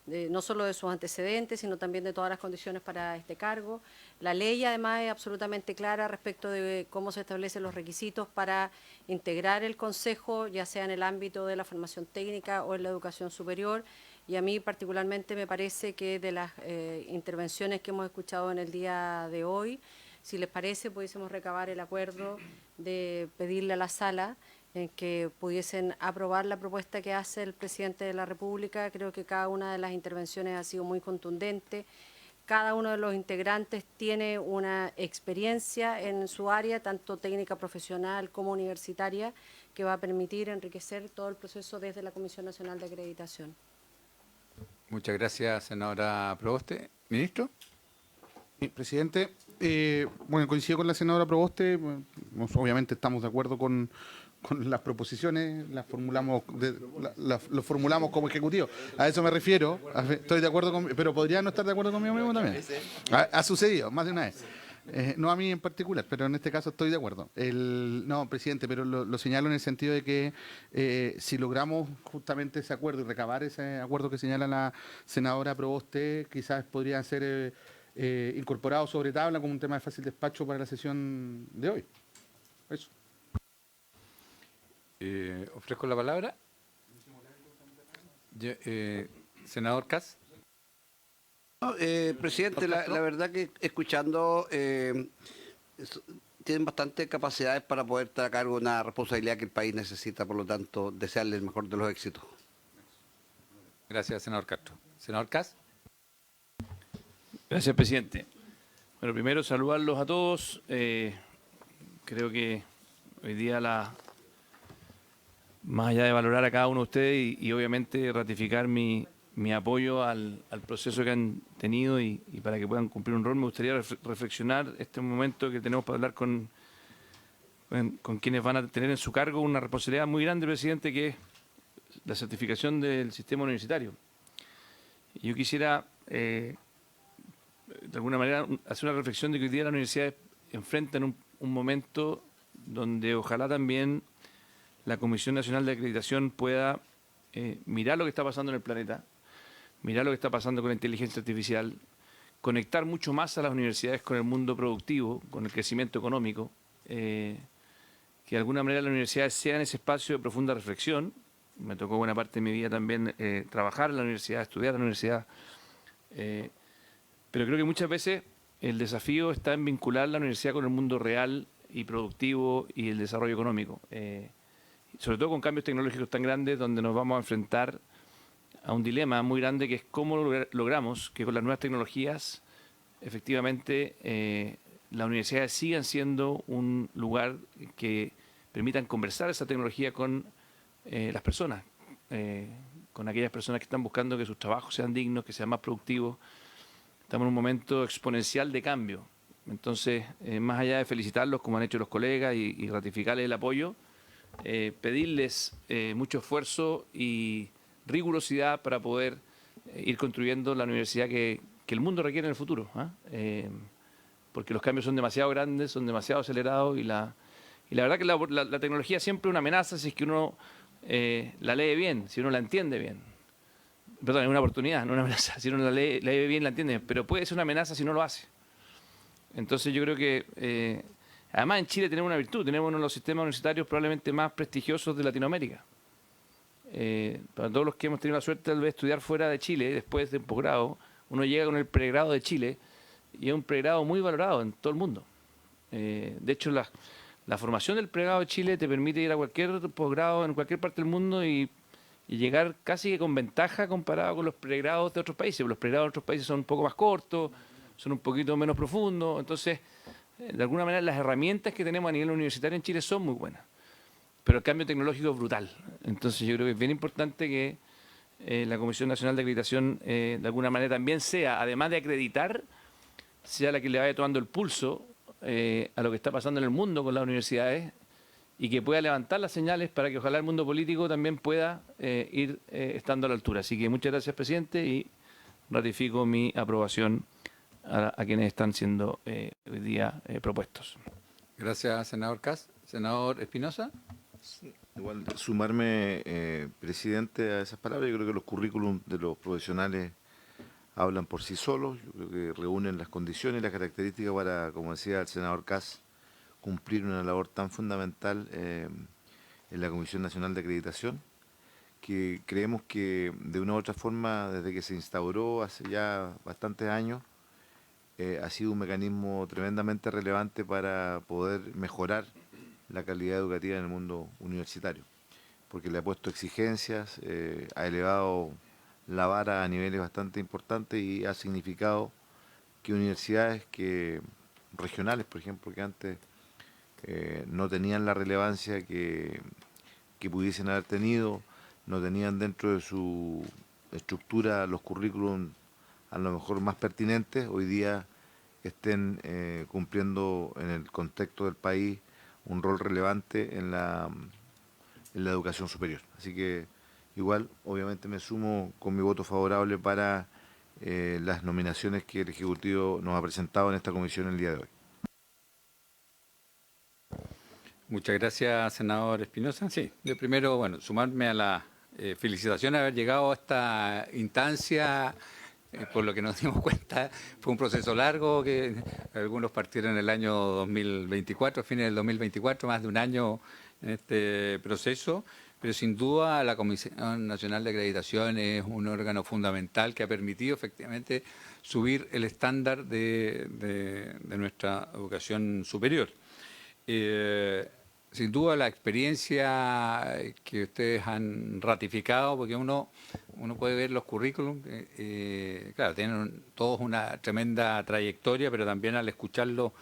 no solo de sus antecedentes, sino también de todas las condiciones para este cargo. La ley además es absolutamente clara respecto de cómo se establecen los requisitos para integrar el Consejo, ya sea en el ámbito de la formación técnica o en la educación superior. Y a mí particularmente me parece que de las intervenciones que hemos escuchado en el día de hoy, si les parece, pudiésemos recabar el acuerdo de pedirle a la sala en que pudiesen aprobar la propuesta que hace el presidente de la República. Creo que cada una de las intervenciones ha sido muy contundente. Cada uno de los integrantes tiene una experiencia en su área, tanto técnica profesional como universitaria, que va a permitir enriquecer todo el proceso desde la Comisión Nacional de Acreditación. Muchas gracias, senadora Proboste. ¿Ministro? Sí, presidente, bueno, coincido con la senadora Proboste. Obviamente estamos de acuerdo con las proposiciones, las formulamos lo formulamos como ejecutivo. A eso me refiero. Estoy de acuerdo con, pero podría no estar de acuerdo conmigo mismo también. Ha sucedido más de una vez. No a mí en particular, pero en este caso estoy de acuerdo. No, presidente, pero lo señalo en el sentido de que si logramos justamente ese acuerdo y recabar ese acuerdo que señala la senadora Proboste, quizás podría ser incorporado sobre tabla como un tema de fácil despacho para la sesión de hoy. Eso. Ofrezco la palabra. Senador Kass. Presidente, la verdad que escuchando tienen bastante capacidades para poder estar a cargo de una responsabilidad que el país necesita, por lo tanto, desearle el mejor de los éxitos. Gracias, senador Castro. Senador Kass. Gracias, presidente. Bueno, primero saludarlos a todos. Creo que hoy día más allá de valorar a cada uno de ustedes y obviamente ratificar mi apoyo al proceso que han tenido y para que puedan cumplir un rol, me gustaría reflexionar este momento que tenemos para hablar con quienes van a tener en su cargo una responsabilidad muy grande, presidente, que es la certificación del sistema universitario. Y yo quisiera, de alguna manera, hacer una reflexión de que hoy día las universidades enfrentan un momento donde ojalá también la Comisión Nacional de Acreditación pueda mirar lo que está pasando en el planeta, mirar lo que está pasando con la inteligencia artificial, conectar mucho más a las universidades con el mundo productivo, con el crecimiento económico, que de alguna manera las universidades sean ese espacio de profunda reflexión. Me tocó buena parte de mi vida también trabajar en la universidad, estudiar en la universidad, pero creo que muchas veces el desafío está en vincular la universidad con el mundo real y productivo y el desarrollo económico, sobre todo con cambios tecnológicos tan grandes donde nos vamos a enfrentar a un dilema muy grande, que es cómo logramos que con las nuevas tecnologías efectivamente las universidades sigan siendo un lugar que permitan conversar esa tecnología con las personas, con aquellas personas que están buscando que sus trabajos sean dignos, que sean más productivos. Estamos en un momento exponencial de cambio. Entonces, más allá de felicitarlos como han hecho los colegas y ratificarles el apoyo, pedirles mucho esfuerzo y rigurosidad para poder ir construyendo la universidad que el mundo requiere en el futuro, porque los cambios son demasiado grandes, son demasiado acelerados y la verdad que la tecnología siempre es una amenaza si es que uno la lee bien, si uno la entiende bien. Perdón, es una oportunidad, no una amenaza. Si uno la lee bien, la entiende bien, pero puede ser una amenaza si no lo hace. Entonces yo creo que además en Chile tenemos una virtud, tenemos uno de los sistemas universitarios probablemente más prestigiosos de Latinoamérica. Para todos los que hemos tenido la suerte tal vez de estudiar fuera de Chile, después del posgrado, uno llega con el pregrado de Chile y es un pregrado muy valorado en todo el mundo. De hecho, la formación del pregrado de Chile te permite ir a cualquier posgrado en cualquier parte del mundo y llegar casi que con ventaja comparado con los pregrados de otros países. Los pregrados de otros países son un poco más cortos, son un poquito menos profundos. Entonces, de alguna manera, las herramientas que tenemos a nivel universitario en Chile son muy buenas. Pero el cambio tecnológico es brutal. Entonces yo creo que es bien importante que la Comisión Nacional de Acreditación de alguna manera también sea, además de acreditar, sea la que le vaya tomando el pulso a lo que está pasando en el mundo con las universidades y que pueda levantar las señales para que ojalá el mundo político también pueda ir estando a la altura. Así que muchas gracias, presidente, y ratifico mi aprobación a quienes están siendo hoy día propuestos. Gracias, senador Kass. Senador Espinosa. Igual sumarme, presidente, a esas palabras. Yo creo que los currículums de los profesionales hablan por sí solos. Yo creo que reúnen las condiciones y las características para, como decía el senador Kass, cumplir una labor tan fundamental en la Comisión Nacional de Acreditación, que creemos que de una u otra forma, desde que se instauró hace ya bastantes años, ha sido un mecanismo tremendamente relevante para poder mejorar la calidad educativa en el mundo universitario, porque le ha puesto exigencias, ha elevado la vara a niveles bastante importantes y ha significado que universidades regionales, por ejemplo, que antes no tenían la relevancia que pudiesen haber tenido, no tenían dentro de su estructura los currículums a lo mejor más pertinentes, hoy día estén cumpliendo en el contexto del país un rol relevante en la educación superior. Así que igual, obviamente me sumo con mi voto favorable para las nominaciones que el Ejecutivo nos ha presentado en esta comisión el día de hoy. Muchas gracias, senador Espinosa. Sí, yo primero, sumarme a la felicitación de haber llegado a esta instancia. Por lo que nos dimos cuenta, fue un proceso largo que algunos partieron en el año 2024, fines del 2024, más de un año en este proceso, pero sin duda la Comisión Nacional de Acreditación es un órgano fundamental que ha permitido efectivamente subir el estándar de nuestra educación superior. Sin duda la experiencia que ustedes han ratificado, porque uno puede ver los currículums, claro, tienen todos una tremenda trayectoria, pero también al escucharlo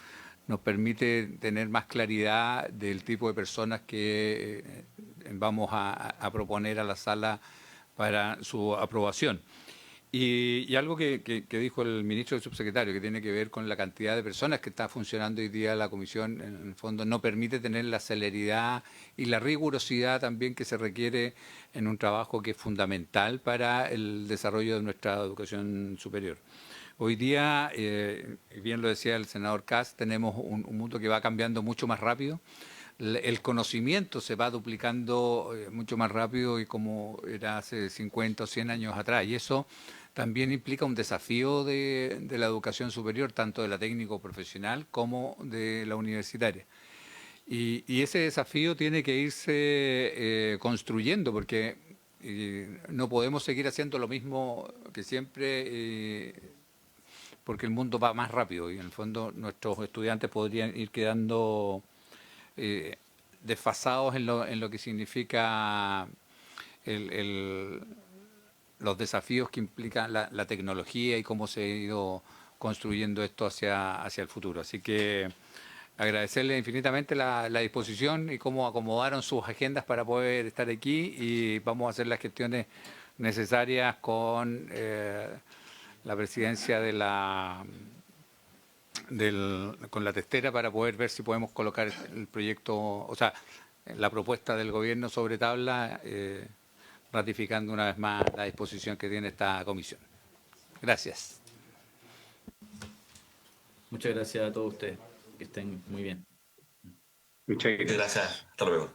nos permite tener más claridad del tipo de personas que vamos a proponer a la sala para su aprobación. Y algo que dijo el ministro y subsecretario, que tiene que ver con la cantidad de personas que está funcionando hoy día la comisión, en el fondo no permite tener la celeridad y la rigurosidad también que se requiere en un trabajo que es fundamental para el desarrollo de nuestra educación superior. Hoy día, bien lo decía el senador Kass, tenemos un mundo que va cambiando mucho más rápido. El conocimiento se va duplicando mucho más rápido y como era hace 50 o 100 años atrás. Y eso también implica un desafío de la educación superior, tanto de la técnico profesional como de la universitaria. Y ese desafío tiene que irse construyendo, porque no podemos seguir haciendo lo mismo que siempre, porque el mundo va más rápido y en el fondo nuestros estudiantes podrían ir quedando desfasados en lo que significa los desafíos que implica la tecnología y cómo se ha ido construyendo esto hacia el futuro. Así que agradecerle infinitamente la disposición y cómo acomodaron sus agendas para poder estar aquí, y vamos a hacer las gestiones necesarias con la presidencia con la testera para poder ver si podemos colocar el proyecto, o sea, la propuesta del gobierno sobre tabla, ratificando una vez más la disposición que tiene esta comisión. Gracias. Muchas gracias a todos ustedes. Que estén muy bien. Muchas gracias. Gracias. Hasta luego.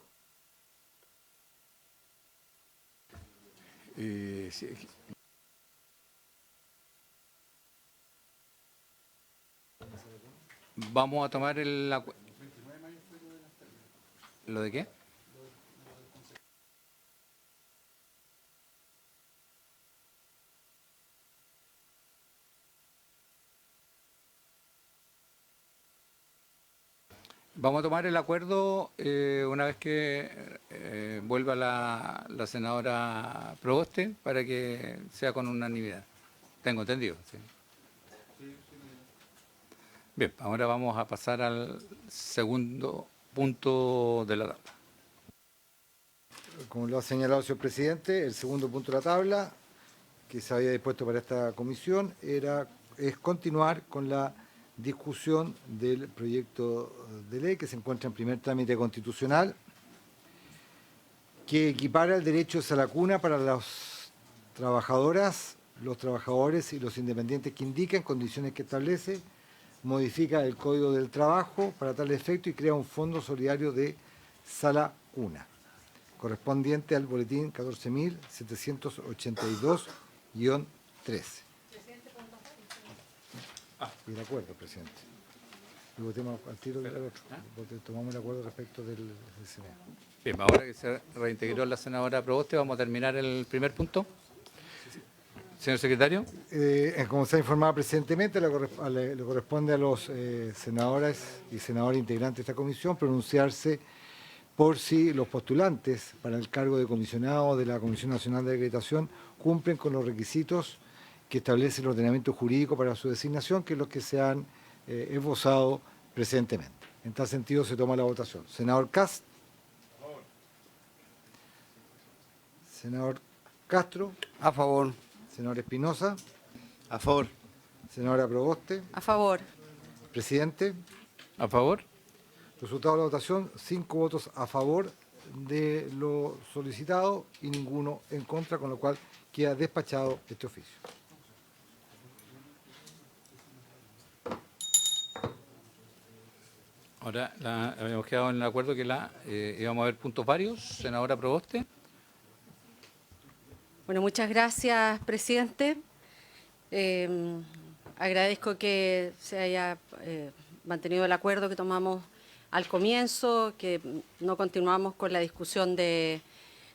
Sí. Vamos a tomar ¿lo de qué? Vamos a tomar el acuerdo una vez que vuelva la senadora Proboste, para que sea con unanimidad. Tengo entendido. Sí. Bien, ahora vamos a pasar al segundo punto de la tabla. Como lo ha señalado el señor presidente, el segundo punto de la tabla que se había dispuesto para esta comisión es continuar con la discusión del proyecto de ley que se encuentra en primer trámite constitucional, que equipara el derecho a la cuna para las trabajadoras, los trabajadores y los independientes que indican condiciones que establece, modifica el Código del Trabajo para tal efecto y crea un fondo solidario de sala cuna, correspondiente al boletín 14.782-13. Y el acuerdo, presidente. Y votemos al tiro del otro. Tomamos el acuerdo respecto del CNE. Bien, ahora que se reintegró la senadora Proboste, vamos a terminar el primer punto. Señor secretario. Como se ha informado precedentemente, le corresponde a los senadores y senadores integrantes de esta comisión pronunciarse por si los postulantes para el cargo de comisionado de la Comisión Nacional de Acreditación cumplen con los requisitos que establece el ordenamiento jurídico para su designación, que es los que se han esbozado precedentemente. En tal sentido se toma la votación. Senador Kast. A favor. Senador Castro. A favor. Senador Espinosa. A favor. Senadora Proboste. A favor. Presidente. A favor. Resultado de la votación, 5 votos a favor de lo solicitado y ninguno en contra, con lo cual queda despachado este oficio. Ahora habíamos quedado en el acuerdo que íbamos a ver puntos varios. Senadora Proboste. Bueno, muchas gracias, presidente. Agradezco que se haya mantenido el acuerdo que tomamos al comienzo, que no continuamos con la discusión de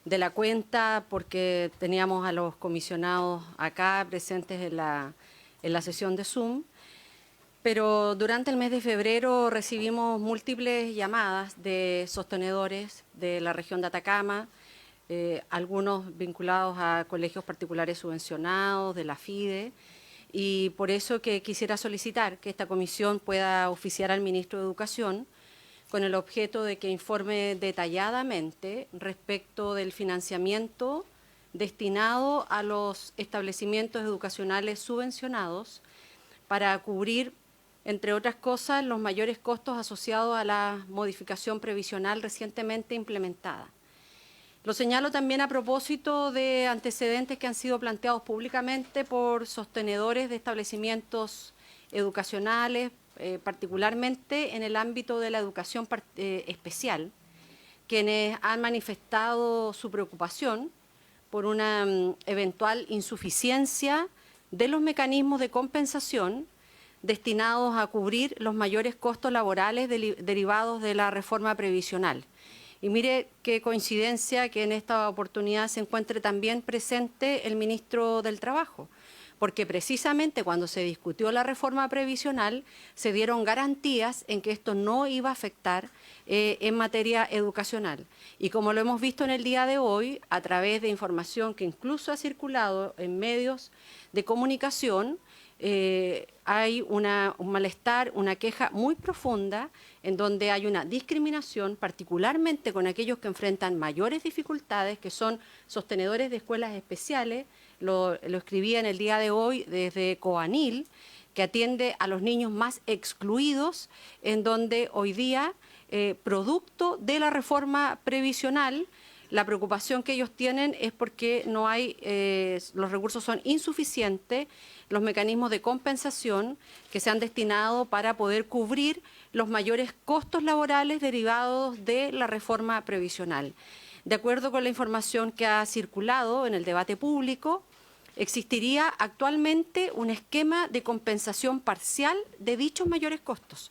la cuenta porque teníamos a los comisionados acá presentes en la sesión de Zoom. Pero durante el mes de febrero recibimos múltiples llamadas de sostenedores de la región de Atacama, algunos vinculados a colegios particulares subvencionados, de la FIDE, y por eso que quisiera solicitar que esta comisión pueda oficiar al ministro de Educación con el objeto de que informe detalladamente respecto del financiamiento destinado a los establecimientos educacionales subvencionados para cubrir, entre otras cosas, los mayores costos asociados a la modificación previsional recientemente implementada. Lo señalo también a propósito de antecedentes que han sido planteados públicamente por sostenedores de establecimientos educacionales, particularmente en el ámbito de la educación especial, quienes han manifestado su preocupación por una eventual insuficiencia de los mecanismos de compensación destinados a cubrir los mayores costos laborales derivados de la reforma previsional. Y mire qué coincidencia que en esta oportunidad se encuentre también presente el ministro del Trabajo, porque precisamente cuando se discutió la reforma previsional se dieron garantías en que esto no iba a afectar en materia educacional. Y como lo hemos visto en el día de hoy, a través de información que incluso ha circulado en medios de comunicación, hay un malestar, una queja muy profunda en donde hay una discriminación, particularmente con aquellos que enfrentan mayores dificultades, que son sostenedores de escuelas especiales. Lo escribí en el día de hoy desde Coanil, que atiende a los niños más excluidos, en donde hoy día, producto de la reforma previsional, la preocupación que ellos tienen es porque no hay, los recursos son insuficientes, los mecanismos de compensación que se han destinado para poder cubrir los mayores costos laborales derivados de la reforma previsional. De acuerdo con la información que ha circulado en el debate público, existiría actualmente un esquema de compensación parcial de dichos mayores costos.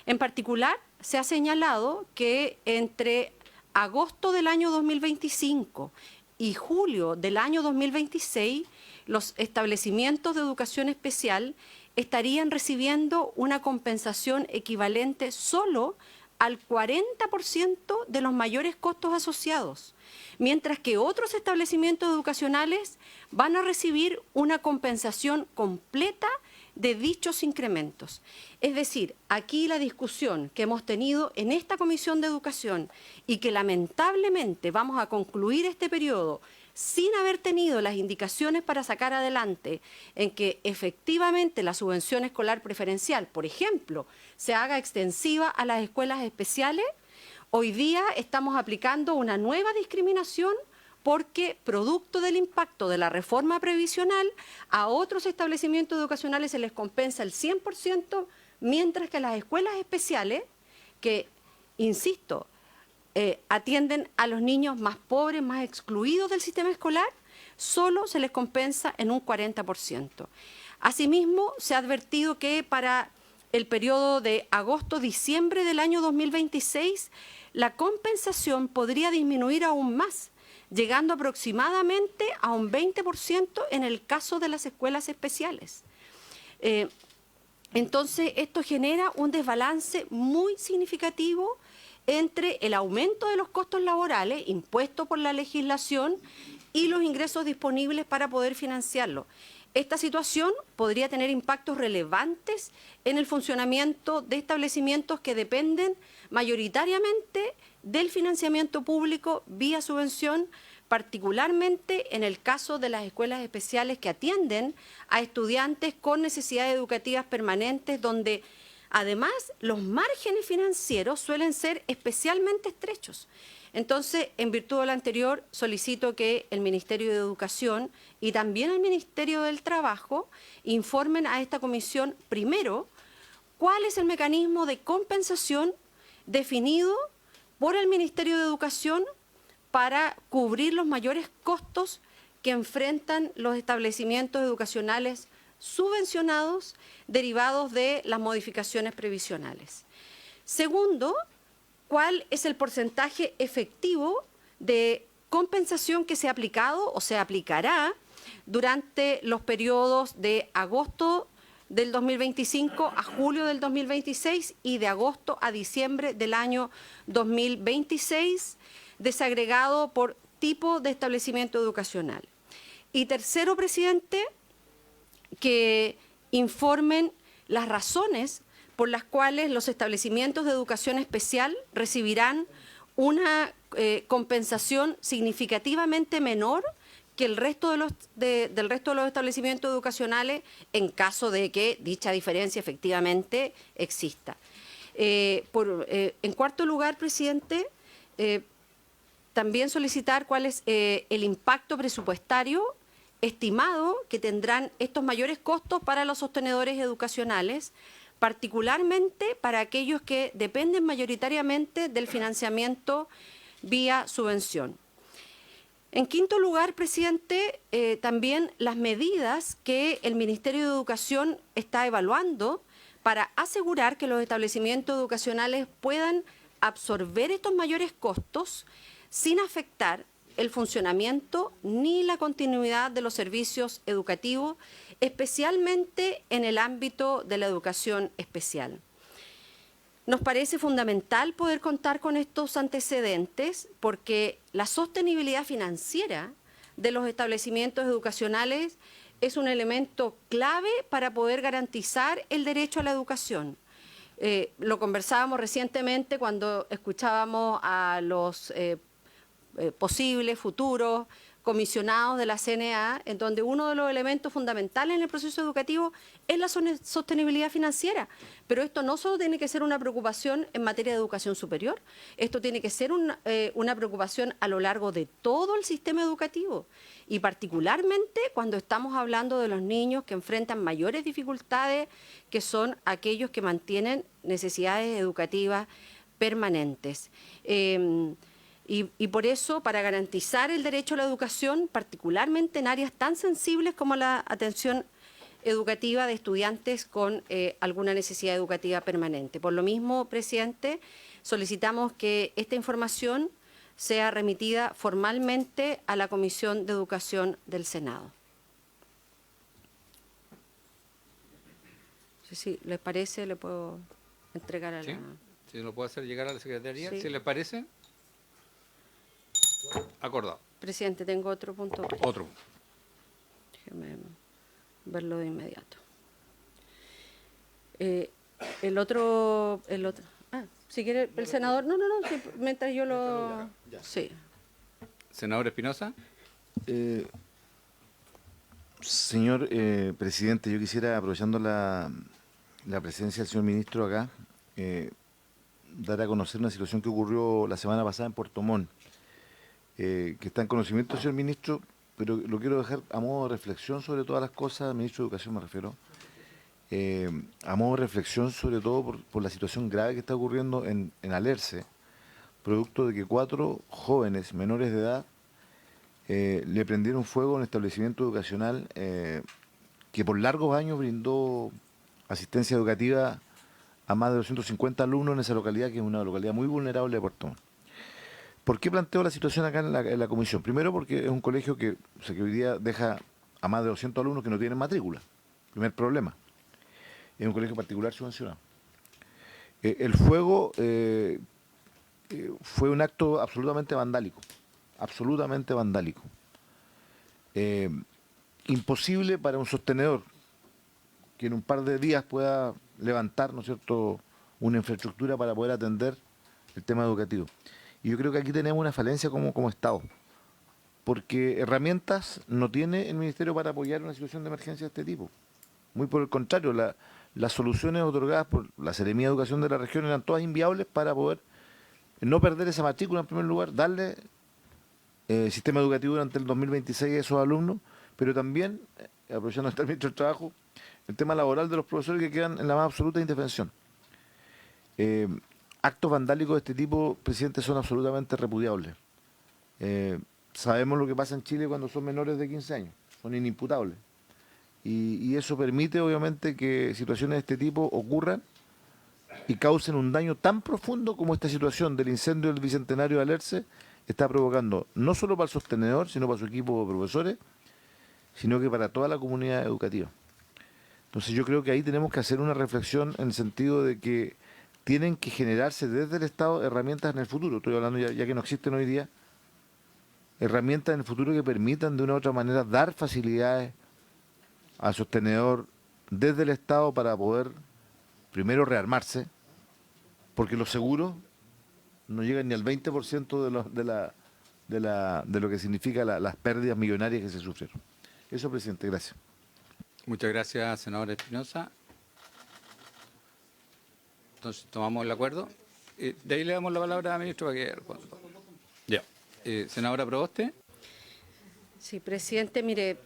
En particular, se ha señalado que entre agosto del año 2025 y julio del año 2026, los establecimientos de educación especial estarían recibiendo una compensación equivalente solo al 40% de los mayores costos asociados, mientras que otros establecimientos educacionales van a recibir una compensación completa de dichos incrementos. Es decir, aquí la discusión que hemos tenido en esta Comisión de Educación y que lamentablemente vamos a concluir este periodo sin haber tenido las indicaciones para sacar adelante en que efectivamente la subvención escolar preferencial, por ejemplo, se haga extensiva a las escuelas especiales, hoy día estamos aplicando una nueva discriminación porque producto del impacto de la reforma previsional a otros establecimientos educacionales se les compensa el 100%, mientras que las escuelas especiales, que, insisto, atienden a los niños más pobres, más excluidos del sistema escolar, solo se les compensa en un 40%. Asimismo, se ha advertido que para el periodo de agosto-diciembre del año 2026, la compensación podría disminuir aún más, llegando aproximadamente a un 20% en el caso de las escuelas especiales. Entonces, esto genera un desbalance muy significativo entre el aumento de los costos laborales impuestos por la legislación y los ingresos disponibles para poder financiarlo. Esta situación podría tener impactos relevantes en el funcionamiento de establecimientos que dependen mayoritariamente del financiamiento público vía subvención, particularmente en el caso de las escuelas especiales que atienden a estudiantes con necesidades educativas permanentes, donde además los márgenes financieros suelen ser especialmente estrechos. Entonces, en virtud de lo anterior, solicito que el Ministerio de Educación y también el Ministerio del Trabajo informen a esta comisión, primero, cuál es el mecanismo de compensación definido por el Ministerio de Educación para cubrir los mayores costos que enfrentan los establecimientos educacionales subvencionados derivados de las modificaciones previsionales. Segundo, ¿cuál es el porcentaje efectivo de compensación que se ha aplicado o se aplicará durante los periodos de agosto del 2025 a julio del 2026 y de agosto a diciembre del año 2026, desagregado por tipo de establecimiento educacional? Y tercero, presidente, que informen las razones por las cuales los establecimientos de educación especial recibirán una compensación significativamente menor que el resto del resto de los establecimientos educacionales en caso de que dicha diferencia efectivamente exista. En cuarto lugar, presidente, también solicitar cuál es el impacto presupuestario estimado que tendrán estos mayores costos para los sostenedores educacionales, particularmente para aquellos que dependen mayoritariamente del financiamiento vía subvención. En quinto lugar, presidente, también las medidas que el Ministerio de Educación está evaluando para asegurar que los establecimientos educacionales puedan absorber estos mayores costos sin afectar el funcionamiento ni la continuidad de los servicios educativos, especialmente en el ámbito de la educación especial. Nos parece fundamental poder contar con estos antecedentes porque la sostenibilidad financiera de los establecimientos educacionales es un elemento clave para poder garantizar el derecho a la educación. Lo conversábamos recientemente cuando escuchábamos a los posibles futuros comisionados de la CNA, en donde uno de los elementos fundamentales en el proceso educativo es la sostenibilidad financiera. Pero esto no solo tiene que ser una preocupación en materia de educación superior, esto tiene que ser una preocupación a lo largo de todo el sistema educativo, y particularmente cuando estamos hablando de los niños que enfrentan mayores dificultades, que son aquellos que mantienen necesidades educativas permanentes. Y por eso, para garantizar el derecho a la educación, particularmente en áreas tan sensibles como la atención educativa de estudiantes con alguna necesidad educativa permanente. Por lo mismo, presidente, solicitamos que esta información sea remitida formalmente a la Comisión de Educación del Senado. Si les parece, le puedo entregar a la... Si lo puedo hacer llegar a la Secretaría, Sí. si les parece. Acordado. Presidente, tengo otro punto. Otro. Déjeme verlo de inmediato. El otro. Si quiere el senador. No, sí, mientras yo lo. Sí. Senador Espinosa. Señor presidente, yo quisiera, aprovechando la presencia del señor ministro acá, dar a conocer una situación que ocurrió la semana pasada en Puerto Montt, que está en conocimiento del señor ministro, pero lo quiero dejar a modo de reflexión sobre todas las cosas, ministro de Educación me refiero, a modo de reflexión sobre todo por la situación grave que está ocurriendo en Alerce, producto de que 4 jóvenes menores de edad le prendieron fuego a un establecimiento educacional que por largos años brindó asistencia educativa a más de 250 alumnos en esa localidad, que es una localidad muy vulnerable de Puerto Montt. ¿Por qué planteo la situación acá en la comisión? Primero porque es un colegio que hoy día deja a más de 200 alumnos que no tienen matrícula. Primer problema. Es un colegio particular subvencionado. El fuego fue un acto absolutamente vandálico. Absolutamente vandálico. Imposible para un sostenedor que en un par de días pueda levantar, ¿no es cierto?, una infraestructura para poder atender el tema educativo. Y yo creo que aquí tenemos una falencia como Estado, porque herramientas no tiene el Ministerio para apoyar una situación de emergencia de este tipo. Muy por el contrario, las soluciones otorgadas por la Seremía de Educación de la región eran todas inviables para poder no perder esa matrícula en primer lugar, darle sistema educativo durante el 2026 a esos alumnos, pero también, aprovechando este ministro del Trabajo, el tema laboral de los profesores que quedan en la más absoluta indefensión. Actos vandálicos de este tipo, presidente, son absolutamente repudiables. Sabemos lo que pasa en Chile cuando son menores de 15 años, son inimputables. Y eso permite, obviamente, que situaciones de este tipo ocurran y causen un daño tan profundo como esta situación del incendio del Bicentenario de Alerce está provocando, no solo para el sostenedor, sino para su equipo de profesores, sino que para toda la comunidad educativa. Entonces yo creo que ahí tenemos que hacer una reflexión en el sentido de que tienen que generarse desde el Estado herramientas en el futuro. Estoy hablando ya que no existen hoy día, herramientas en el futuro que permitan de una u otra manera dar facilidades al sostenedor desde el Estado para poder primero rearmarse, porque los seguros no llegan ni al 20% de lo que significa las pérdidas millonarias que se sufrieron. Eso, presidente, gracias. Muchas gracias, senador Espinosa. Entonces, tomamos el acuerdo. De ahí le damos la palabra al ministro para que responda. Ya. Senadora Proboste. Sí, presidente, mire,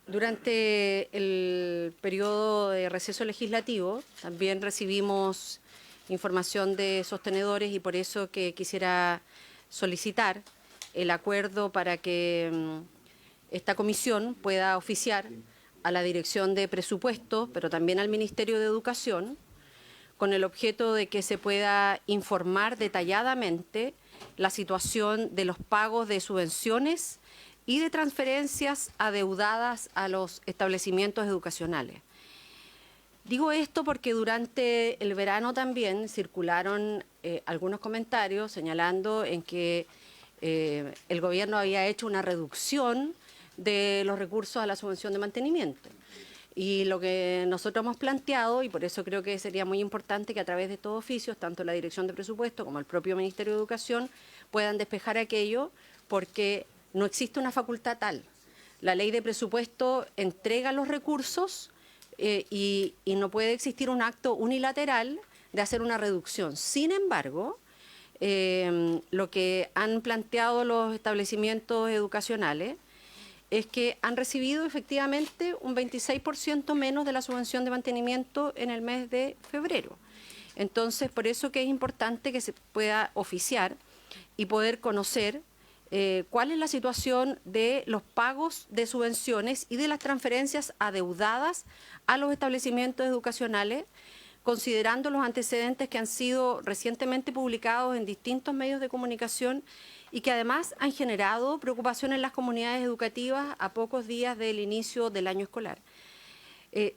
durante el periodo de receso legislativo también recibimos información de sostenedores y por eso que quisiera solicitar el acuerdo para que esta comisión pueda oficiar a la Dirección de Presupuesto, pero también al Ministerio de Educación, con el objeto de que se pueda informar detalladamente la situación de los pagos de subvenciones y de transferencias adeudadas a los establecimientos educacionales. Digo esto porque durante el verano también circularon algunos comentarios señalando en que el gobierno había hecho una reducción de los recursos a la subvención de mantenimiento. Y lo que nosotros hemos planteado, y por eso creo que sería muy importante que a través de estos oficios, tanto la Dirección de Presupuesto como el propio Ministerio de Educación, puedan despejar aquello, porque no existe una facultad tal. La ley de presupuesto entrega los recursos y no puede existir un acto unilateral de hacer una reducción. Sin embargo, lo que han planteado los establecimientos educacionales es que han recibido efectivamente un 26% menos de la subvención de mantenimiento en el mes de febrero. Entonces, por eso que es importante que se pueda oficiar y poder conocer cuál es la situación de los pagos de subvenciones y de las transferencias adeudadas a los establecimientos educacionales, considerando los antecedentes que han sido recientemente publicados en distintos medios de comunicación y que además han generado preocupación en las comunidades educativas a pocos días del inicio del año escolar.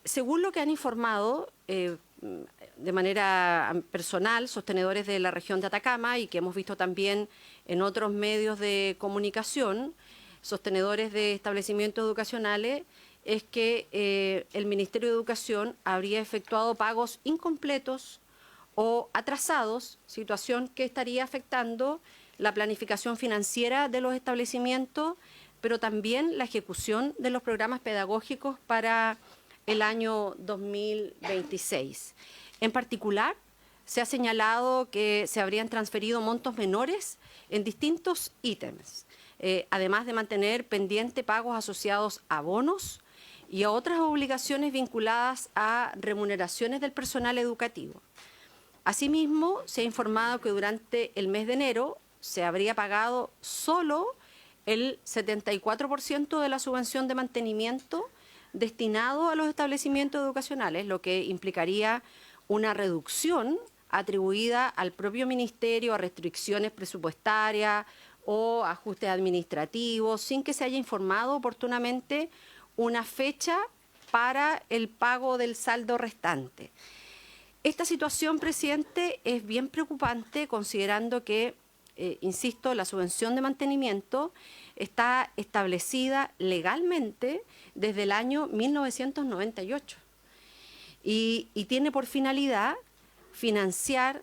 Según lo que han informado de manera personal sostenedores de la región de Atacama y que hemos visto también en otros medios de comunicación, sostenedores de establecimientos educacionales, es que el Ministerio de Educación habría efectuado pagos incompletos o atrasados, situación que estaría afectando la planificación financiera de los establecimientos, pero también la ejecución de los programas pedagógicos para el año 2026. En particular, se ha señalado que se habrían transferido montos menores en distintos ítems, además de mantener pendiente pagos asociados a bonos y a otras obligaciones vinculadas a remuneraciones del personal educativo. Asimismo, se ha informado que durante el mes de enero se habría pagado solo el 74% de la subvención de mantenimiento destinado a los establecimientos educacionales, lo que implicaría una reducción atribuida al propio ministerio a restricciones presupuestarias o ajustes administrativos, sin que se haya informado oportunamente una fecha para el pago del saldo restante. Esta situación, presidente, es bien preocupante considerando que, insisto, la subvención de mantenimiento está establecida legalmente desde el año 1998 y tiene por finalidad financiar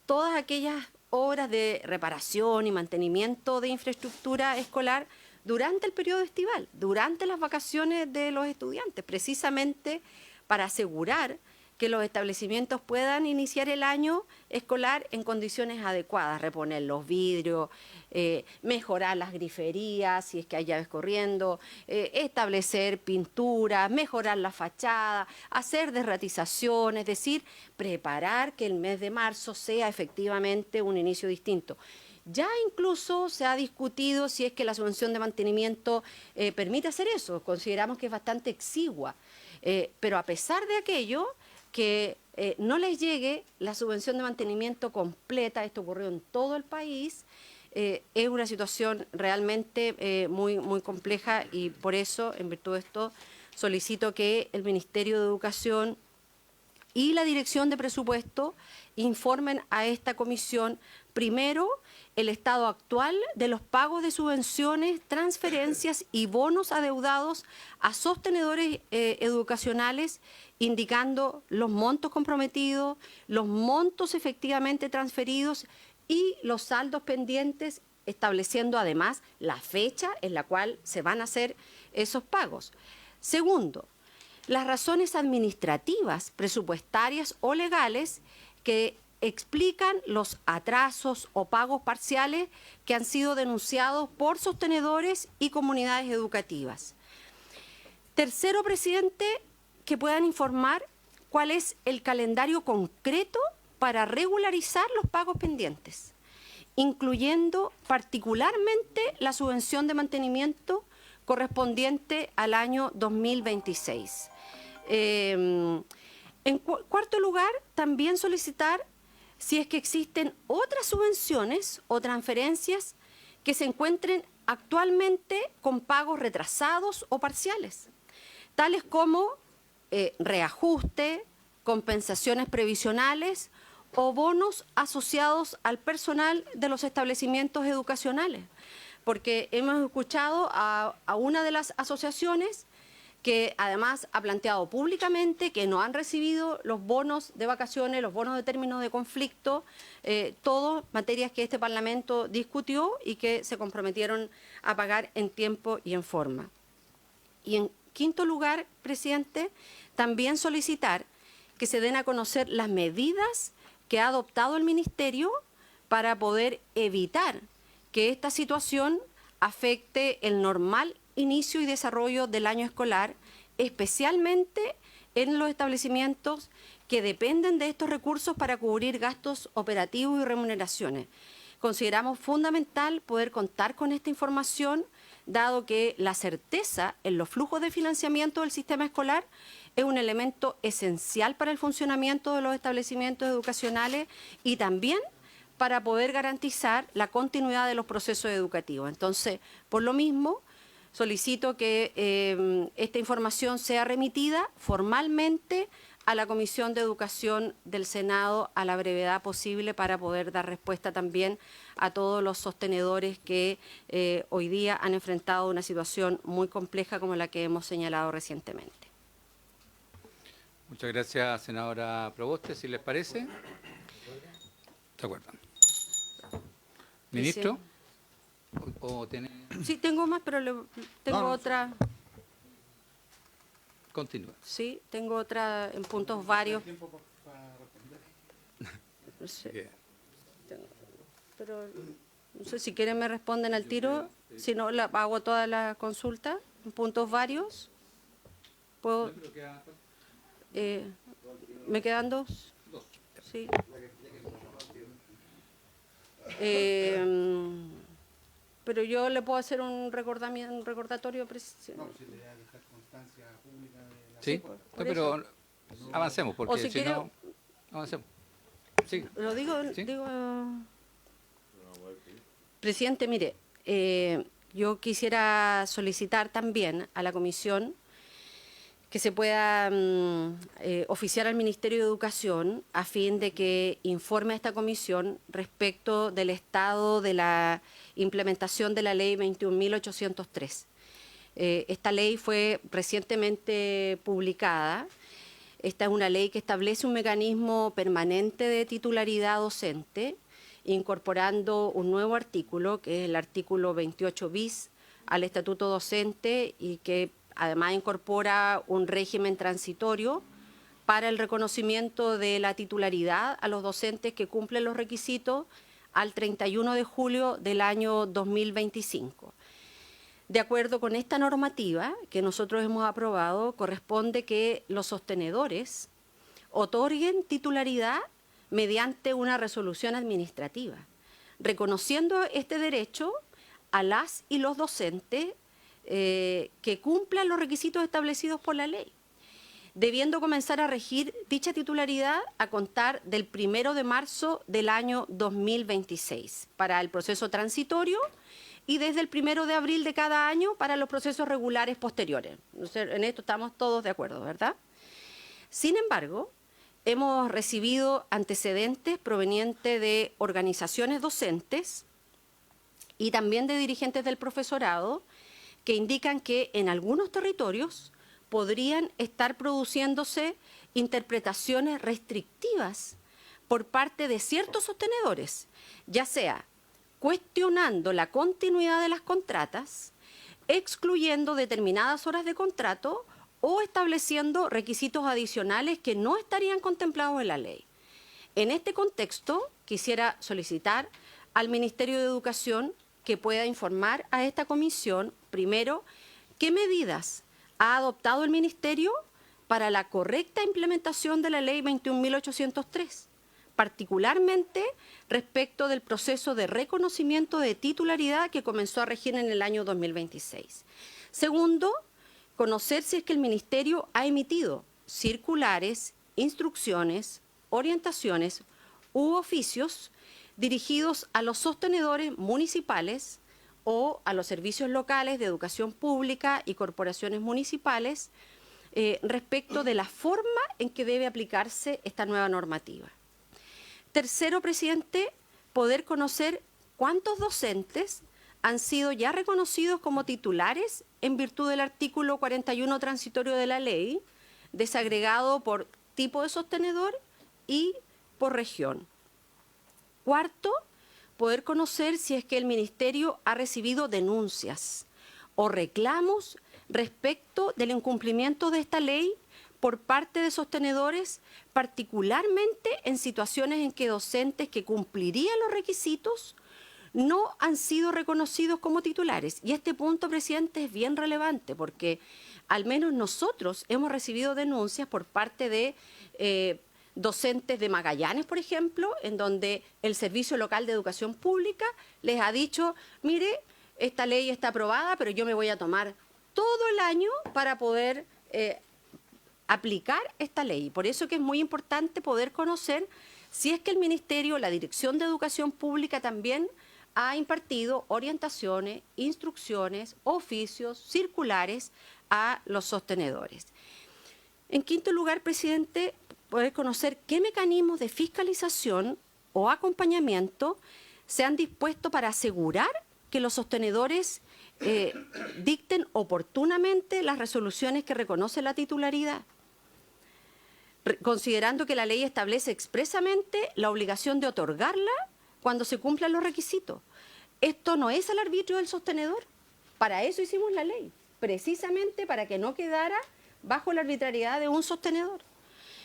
todas aquellas obras de reparación y mantenimiento de infraestructura escolar durante el periodo estival, durante las vacaciones de los estudiantes, precisamente para asegurar que los establecimientos puedan iniciar el año escolar en condiciones adecuadas, reponer los vidrios, mejorar las griferías si es que hay llaves corriendo, establecer pinturas, mejorar la fachada, hacer desratización, es decir, preparar que el mes de marzo sea efectivamente un inicio distinto. Ya incluso se ha discutido si es que la subvención de mantenimiento permite hacer eso, consideramos que es bastante exigua, pero a pesar de aquello, que no les llegue la subvención de mantenimiento completa, esto ocurrió en todo el país, es una situación realmente muy, muy compleja y por eso, en virtud de esto, solicito que el Ministerio de Educación y la Dirección de Presupuesto informen a esta comisión, primero, el estado actual de los pagos de subvenciones, transferencias y bonos adeudados a sostenedores educacionales, indicando los montos comprometidos, los montos efectivamente transferidos y los saldos pendientes, estableciendo además la fecha en la cual se van a hacer esos pagos. Segundo, las razones administrativas, presupuestarias o legales que explican los atrasos o pagos parciales que han sido denunciados por sostenedores y comunidades educativas. Tercero, presidente, que puedan informar cuál es el calendario concreto para regularizar los pagos pendientes. incluyendo particularmente la subvención de mantenimiento correspondiente al año 2026. En cuarto lugar, también solicitar si es que existen otras subvenciones o transferencias que se encuentren actualmente con pagos retrasados o parciales, tales como reajuste, compensaciones previsionales o bonos asociados al personal de los establecimientos educacionales, porque hemos escuchado a una de las asociaciones que además ha planteado públicamente que no han recibido los bonos de vacaciones, los bonos de término de conflicto, todas materias que este Parlamento discutió y que se comprometieron a pagar en tiempo y en forma. Y en quinto lugar, presidente, también solicitar que se den a conocer las medidas que ha adoptado el Ministerio para poder evitar que esta situación afecte el normal inicio y desarrollo del año escolar, especialmente en los establecimientos que dependen de estos recursos para cubrir gastos operativos y remuneraciones. Consideramos fundamental poder contar con esta información, dado que la certeza en los flujos de financiamiento del sistema escolar es un elemento esencial para el funcionamiento de los establecimientos educacionales y también para poder garantizar la continuidad de los procesos educativos. Entonces, por lo mismo, solicito que esta información sea remitida formalmente a la Comisión de Educación del Senado a la brevedad posible para poder dar respuesta también a todos los sostenedores que hoy día han enfrentado una situación muy compleja como la que hemos señalado recientemente. Muchas gracias, senadora Proboste. Si les parece. De acuerdo. Ministro. ¿O tiene? Sí, tengo más, pero tengo otra. Continúa. Sí, tengo otra en puntos varios. No sé. Pero no sé si quieren me responden al tiro. Si no, hago toda la consulta en puntos varios. ¿Puedo? ¿Me quedan dos? Sí. Pero yo le puedo hacer un recordatorio. Sí, no, pero avancemos, porque si quiere, no, avancemos. Sí. Lo digo, ¿Sí? Presidente, mire, yo quisiera solicitar también a la Comisión que se pueda oficiar al Ministerio de Educación a fin de que informe a esta comisión respecto del estado de la implementación de la Ley 21.803. Esta ley fue recientemente publicada. Esta es una ley que establece un mecanismo permanente de titularidad docente, incorporando un nuevo artículo, que es el artículo 28 bis al Estatuto Docente, y que además incorpora un régimen transitorio para el reconocimiento de la titularidad a los docentes que cumplen los requisitos al 31 de julio del año 2025. De acuerdo con esta normativa que nosotros hemos aprobado, corresponde que los sostenedores otorguen titularidad mediante una resolución administrativa, reconociendo este derecho a las y los docentes que cumplan los requisitos establecidos por la ley, debiendo comenzar a regir dicha titularidad a contar del 1 de marzo del año 2026 para el proceso transitorio y desde el 1 de abril de cada año para los procesos regulares posteriores. En esto estamos todos de acuerdo, ¿verdad? Sin embargo, hemos recibido antecedentes provenientes de organizaciones docentes y también de dirigentes del profesorado que indican que en algunos territorios podrían estar produciéndose interpretaciones restrictivas por parte de ciertos sostenedores, ya sea cuestionando la continuidad de las contratas, excluyendo determinadas horas de contrato o estableciendo requisitos adicionales que no estarían contemplados en la ley. En este contexto, quisiera solicitar al Ministerio de Educación que pueda informar a esta comisión, primero, qué medidas ha adoptado el Ministerio para la correcta implementación de la Ley 21.803, particularmente respecto del proceso de reconocimiento de titularidad que comenzó a regir en el año 2026. Segundo, conocer si es que el Ministerio ha emitido circulares, instrucciones, orientaciones u oficios dirigidos a los sostenedores municipales o a los servicios locales de educación pública y corporaciones municipales respecto de la forma en que debe aplicarse esta nueva normativa. Tercero, presidente, poder conocer cuántos docentes han sido ya reconocidos como titulares en virtud del artículo 41 transitorio de la ley, desagregado por tipo de sostenedor y por región. Cuarto, poder conocer si es que el Ministerio ha recibido denuncias o reclamos respecto del incumplimiento de esta ley por parte de sostenedores, particularmente en situaciones en que docentes que cumplirían los requisitos no han sido reconocidos como titulares. Y este punto, presidente, es bien relevante porque al menos nosotros hemos recibido denuncias por parte de docentes de Magallanes, por ejemplo, en donde el Servicio Local de Educación Pública les ha dicho, mire, esta ley está aprobada, pero yo me voy a tomar todo el año para poder aplicar esta ley. Por eso que es muy importante poder conocer si es que el Ministerio, la Dirección de Educación Pública también ha impartido orientaciones, instrucciones, oficios, circulares a los sostenedores. En quinto lugar, presidente, poder conocer qué mecanismos de fiscalización o acompañamiento se han dispuesto para asegurar que los sostenedores dicten oportunamente las resoluciones que reconocen la titularidad, considerando que la ley establece expresamente la obligación de otorgarla cuando se cumplan los requisitos. Esto no es al arbitrio del sostenedor, para eso hicimos la ley, precisamente para que no quedara bajo la arbitrariedad de un sostenedor.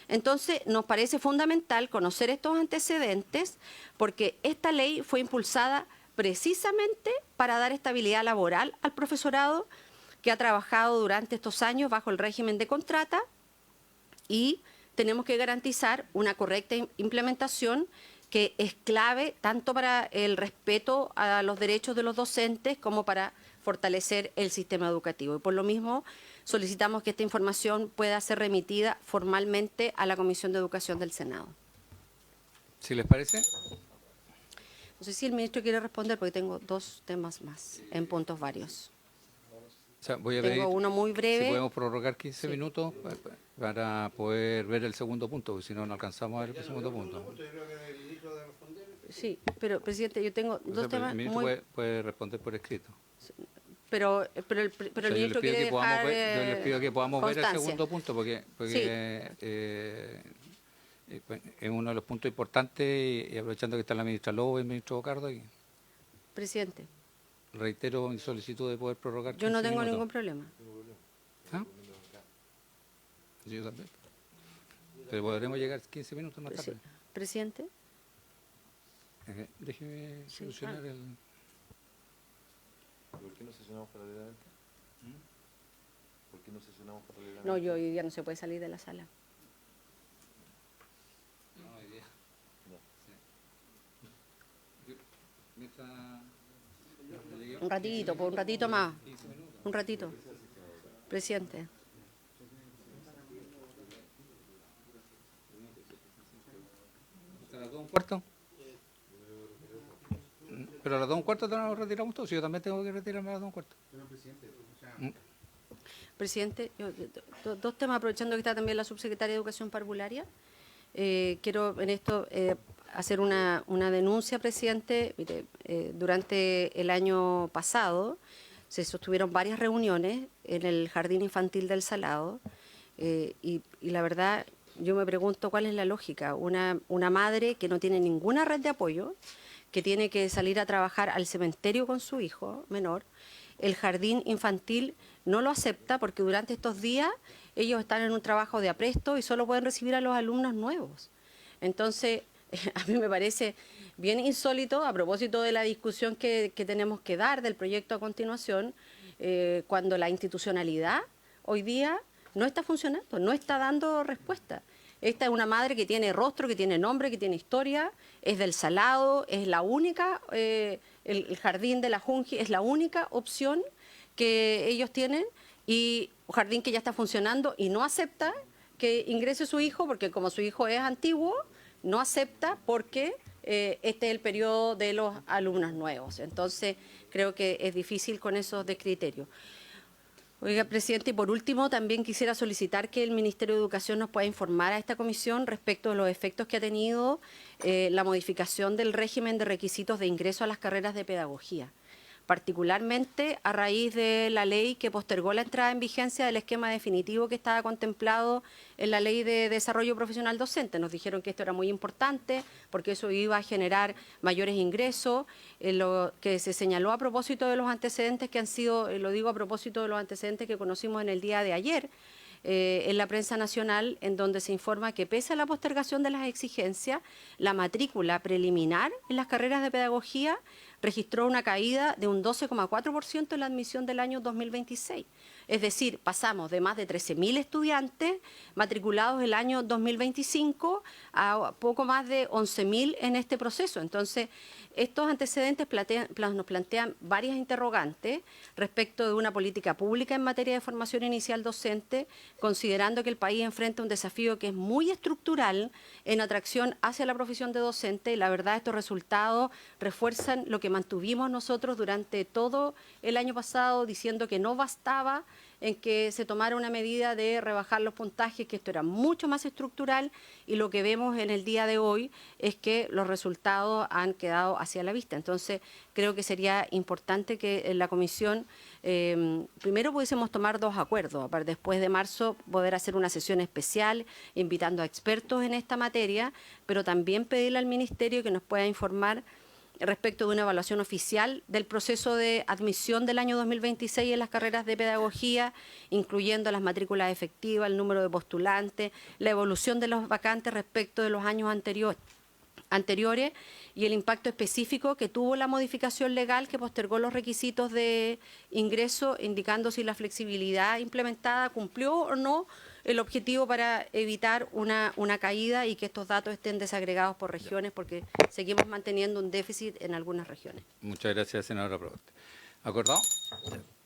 Entonces, nos parece fundamental conocer estos antecedentes porque esta ley fue impulsada precisamente para dar estabilidad laboral al profesorado que ha trabajado durante estos años bajo el régimen de contrata y tenemos que garantizar una correcta implementación que es clave tanto para el respeto a los derechos de los docentes como para fortalecer el sistema educativo. Y por lo mismo solicitamos que esta información pueda ser remitida formalmente a la Comisión de Educación del Senado. ¿Sí les parece? No sé si el ministro quiere responder porque tengo dos temas más en puntos varios. O sea, voy a Tengo pedir uno muy breve. si podemos prorrogar 15 minutos para poder ver el segundo punto, porque si no, no alcanzamos a ver el segundo punto. Sí, pero presidente, yo tengo dos temas El ministro muy... puede responder por escrito. Pero el O sea, ministro quiere yo dejar les pido que podamos ver el constancia. segundo punto, porque es uno de los puntos importantes y aprovechando que está la ministra Lobo y el ministro Bocardo, y Presidente, reitero mi solicitud de poder prorrogar 15 yo no tengo minutos. ningún problema. ¿Ah? Yo también. Pero podremos llegar 15 minutos más tarde. Presidente. Déjeme solucionar el... ¿Por qué no sesionamos paralelamente? ¿Por qué no sesionamos paralelamente? No, yo hoy día no se puede salir de la sala. No, hoy día. Un ratito, pues un ratito más. Un ratito. Presidente. ¿A las 2:15? Pero a las 2:15 nos retiramos todos. Yo también tengo que retirarme a las 2:15. Presidente, dos temas, aprovechando que está también la subsecretaria de Educación Parvularia. Quiero en esto hacer una denuncia, presidente. Mire, durante el año pasado se sostuvieron varias reuniones en el Jardín Infantil del Salado y la verdad yo me pregunto cuál es la lógica. Una madre que no tiene ninguna red de apoyo, que tiene que salir a trabajar al cementerio con su hijo menor, el jardín infantil no lo acepta porque durante estos días ellos están en un trabajo de apresto y solo pueden recibir a los alumnos nuevos. Entonces, a mí me parece bien insólito, a propósito de la discusión que tenemos que dar del proyecto a continuación, cuando la institucionalidad hoy día no está funcionando, no está dando respuesta. Esta es una madre que tiene rostro, que tiene nombre, que tiene historia, es del Salado, es la única, el jardín de la Junji es la única opción que ellos tienen, y un jardín que ya está funcionando y no acepta que ingrese su hijo, porque como su hijo es antiguo, no acepta porque este es el periodo de los alumnos nuevos. Entonces, creo que es difícil con esos descriterios. Oiga, presidente, y por último, también quisiera solicitar que el Ministerio de Educación nos pueda informar a esta comisión respecto de los efectos que ha tenido la modificación del régimen de requisitos de ingreso a las carreras de pedagogía, particularmente a raíz de la ley que postergó la entrada en vigencia del esquema definitivo que estaba contemplado en la Ley de Desarrollo Profesional Docente. Nos dijeron que esto era muy importante porque eso iba a generar mayores ingresos, lo que se señaló a propósito de los antecedentes que han sido, lo digo a propósito de los antecedentes que conocimos en el día de ayer, en la prensa nacional, en donde se informa que pese a la postergación de las exigencias, la matrícula preliminar en las carreras de pedagogía registró una caída de un 12,4% en la admisión del año 2026. Es decir, pasamos de más de 13.000 estudiantes matriculados el año 2025 a poco más de 11.000 en este proceso. Entonces, estos antecedentes nos plantean varias interrogantes respecto de una política pública en materia de formación inicial docente, considerando que el país enfrenta un desafío que es muy estructural en atracción hacia la profesión de docente, y la verdad estos resultados refuerzan lo que mantuvimos nosotros durante todo el año pasado, diciendo que no bastaba en que se tomara una medida de rebajar los puntajes, que esto era mucho más estructural, y lo que vemos en el día de hoy es que los resultados han quedado hacia la vista. Entonces, creo que sería importante que en la comisión primero pudiésemos tomar dos acuerdos, para después de marzo poder hacer una sesión especial invitando a expertos en esta materia, pero también pedirle al Ministerio que nos pueda informar respecto de una evaluación oficial del proceso de admisión del año 2026 en las carreras de pedagogía, incluyendo las matrículas efectivas, el número de postulantes, la evolución de los vacantes respecto de los años anteriores y el impacto específico que tuvo la modificación legal que postergó los requisitos de ingreso, indicando si la flexibilidad implementada cumplió o no el objetivo para evitar una caída y que estos datos estén desagregados por regiones, porque seguimos manteniendo un déficit en algunas regiones. Muchas gracias, senadora Proboste. ¿Acordado?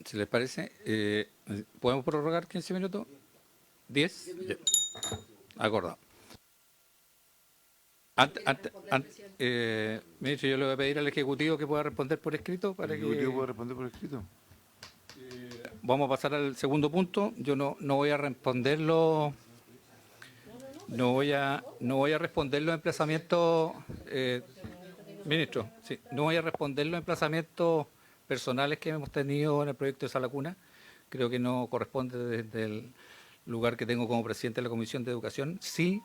Si les parece, ¿podemos prorrogar 15 minutos? ¿10? Ya. Acordado. Ministro, yo le voy a pedir al Ejecutivo que pueda responder por escrito. Para ¿El Ejecutivo puede responder por escrito? Vamos a pasar al segundo punto. Yo no voy a responderlo. No voy a responder los emplazamientos, ministro. Sí, no voy a responder los emplazamientos personales que hemos tenido en el proyecto de Sala Cuna. Creo que no corresponde desde el lugar que tengo como presidente de la Comisión de Educación. Sí,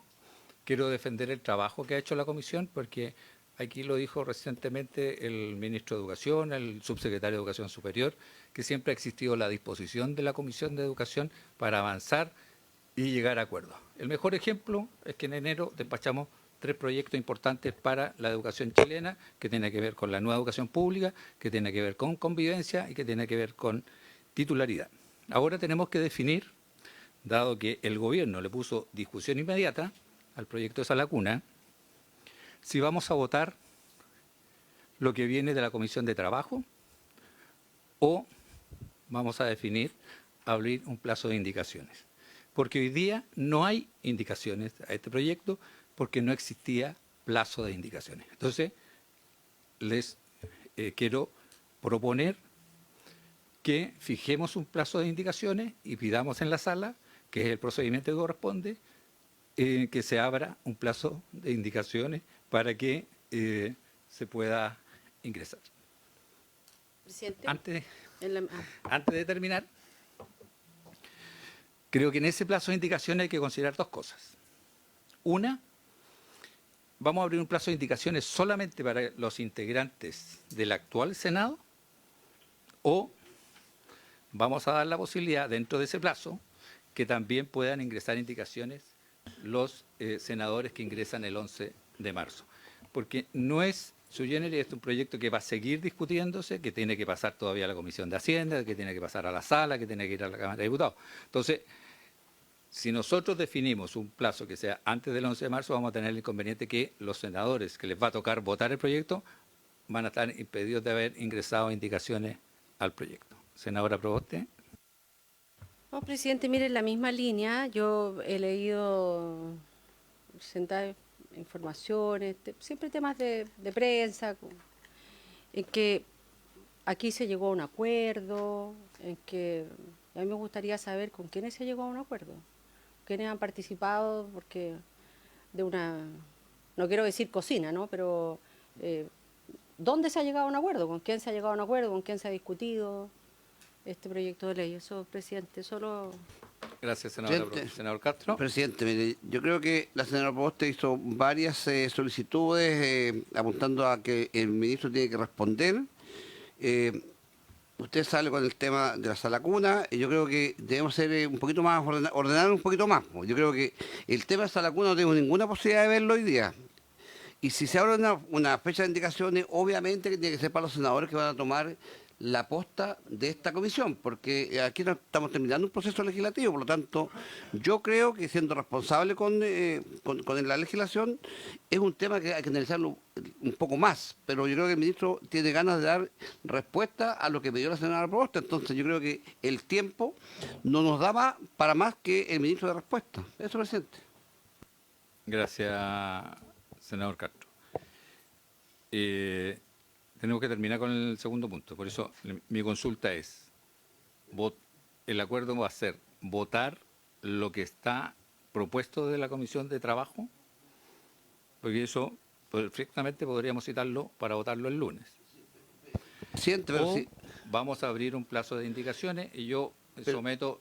quiero defender el trabajo que ha hecho la Comisión, porque aquí lo dijo recientemente el ministro de Educación, el subsecretario de Educación Superior, que siempre ha existido la disposición de la Comisión de Educación para avanzar y llegar a acuerdos. El mejor ejemplo es que en enero despachamos 3 proyectos importantes para la educación chilena, que tiene que ver con la nueva educación pública, que tiene que ver con convivencia y que tiene que ver con titularidad. Ahora tenemos que definir, dado que el gobierno le puso discusión inmediata al proyecto de Sala Cuna, si vamos a votar lo que viene de la Comisión de Trabajo o vamos a definir abrir un plazo de indicaciones. Porque hoy día no hay indicaciones a este proyecto porque no existía plazo de indicaciones. Entonces, les quiero proponer que fijemos un plazo de indicaciones y pidamos en la sala, que es el procedimiento que corresponde, que se abra un plazo de indicaciones para que se pueda ingresar. Presidente, Antes de terminar, creo que en ese plazo de indicaciones hay que considerar 2 cosas. Una, vamos a abrir un plazo de indicaciones solamente para los integrantes del actual Senado, o vamos a dar la posibilidad dentro de ese plazo que también puedan ingresar indicaciones los senadores que ingresan el 11 de marzo. Porque no es sui generis, es un proyecto que va a seguir discutiéndose, que tiene que pasar todavía a la Comisión de Hacienda, que tiene que pasar a la sala, que tiene que ir a la Cámara de Diputados. Entonces, Si nosotros definimos un plazo que sea antes del 11 de marzo, vamos a tener el inconveniente que los senadores que les va a tocar votar el proyecto van a estar impedidos de haber ingresado indicaciones al proyecto. Senadora Proboste. No, presidente, mire, en la misma línea, yo he leído sentada informaciones, siempre temas de prensa, en que aquí se llegó a un acuerdo, en que a mí me gustaría saber con quiénes se llegó a un acuerdo, quiénes han participado, porque de una, no quiero decir cocina, ¿no? Pero ¿dónde se ha llegado a un acuerdo? ¿Con quién se ha llegado a un acuerdo? ¿Con quién se ha discutido este proyecto de ley? Eso, presidente, solo... Gracias, senador Castro. Presidente, mire, yo creo que la senadora Proboste hizo varias solicitudes apuntando a que el ministro tiene que responder. Usted sale con el tema de la sala cuna, y yo creo que debemos ser un poquito más, ordenar un poquito más. Yo creo que el tema de la sala cuna no tengo ninguna posibilidad de verlo hoy día. Y si se abre una fecha de indicaciones, obviamente que tiene que ser para los senadores que van a tomar la posta de esta comisión, porque aquí no estamos terminando un proceso legislativo, por lo tanto, yo creo que siendo responsable con la legislación, es un tema que hay que analizarlo un poco más, pero yo creo que el ministro tiene ganas de dar respuesta a lo que pidió la senadora Proboste, entonces yo creo que el tiempo no nos daba para más que el ministro de respuesta. Eso, presidente. Gracias, senador Castro. Tenemos que terminar con el segundo punto. Por eso mi consulta es, el acuerdo va a ser votar lo que está propuesto de la Comisión de Trabajo, porque eso perfectamente podríamos citarlo para votarlo el lunes. Siente, pero o sí. Vamos a abrir un plazo de indicaciones y yo someto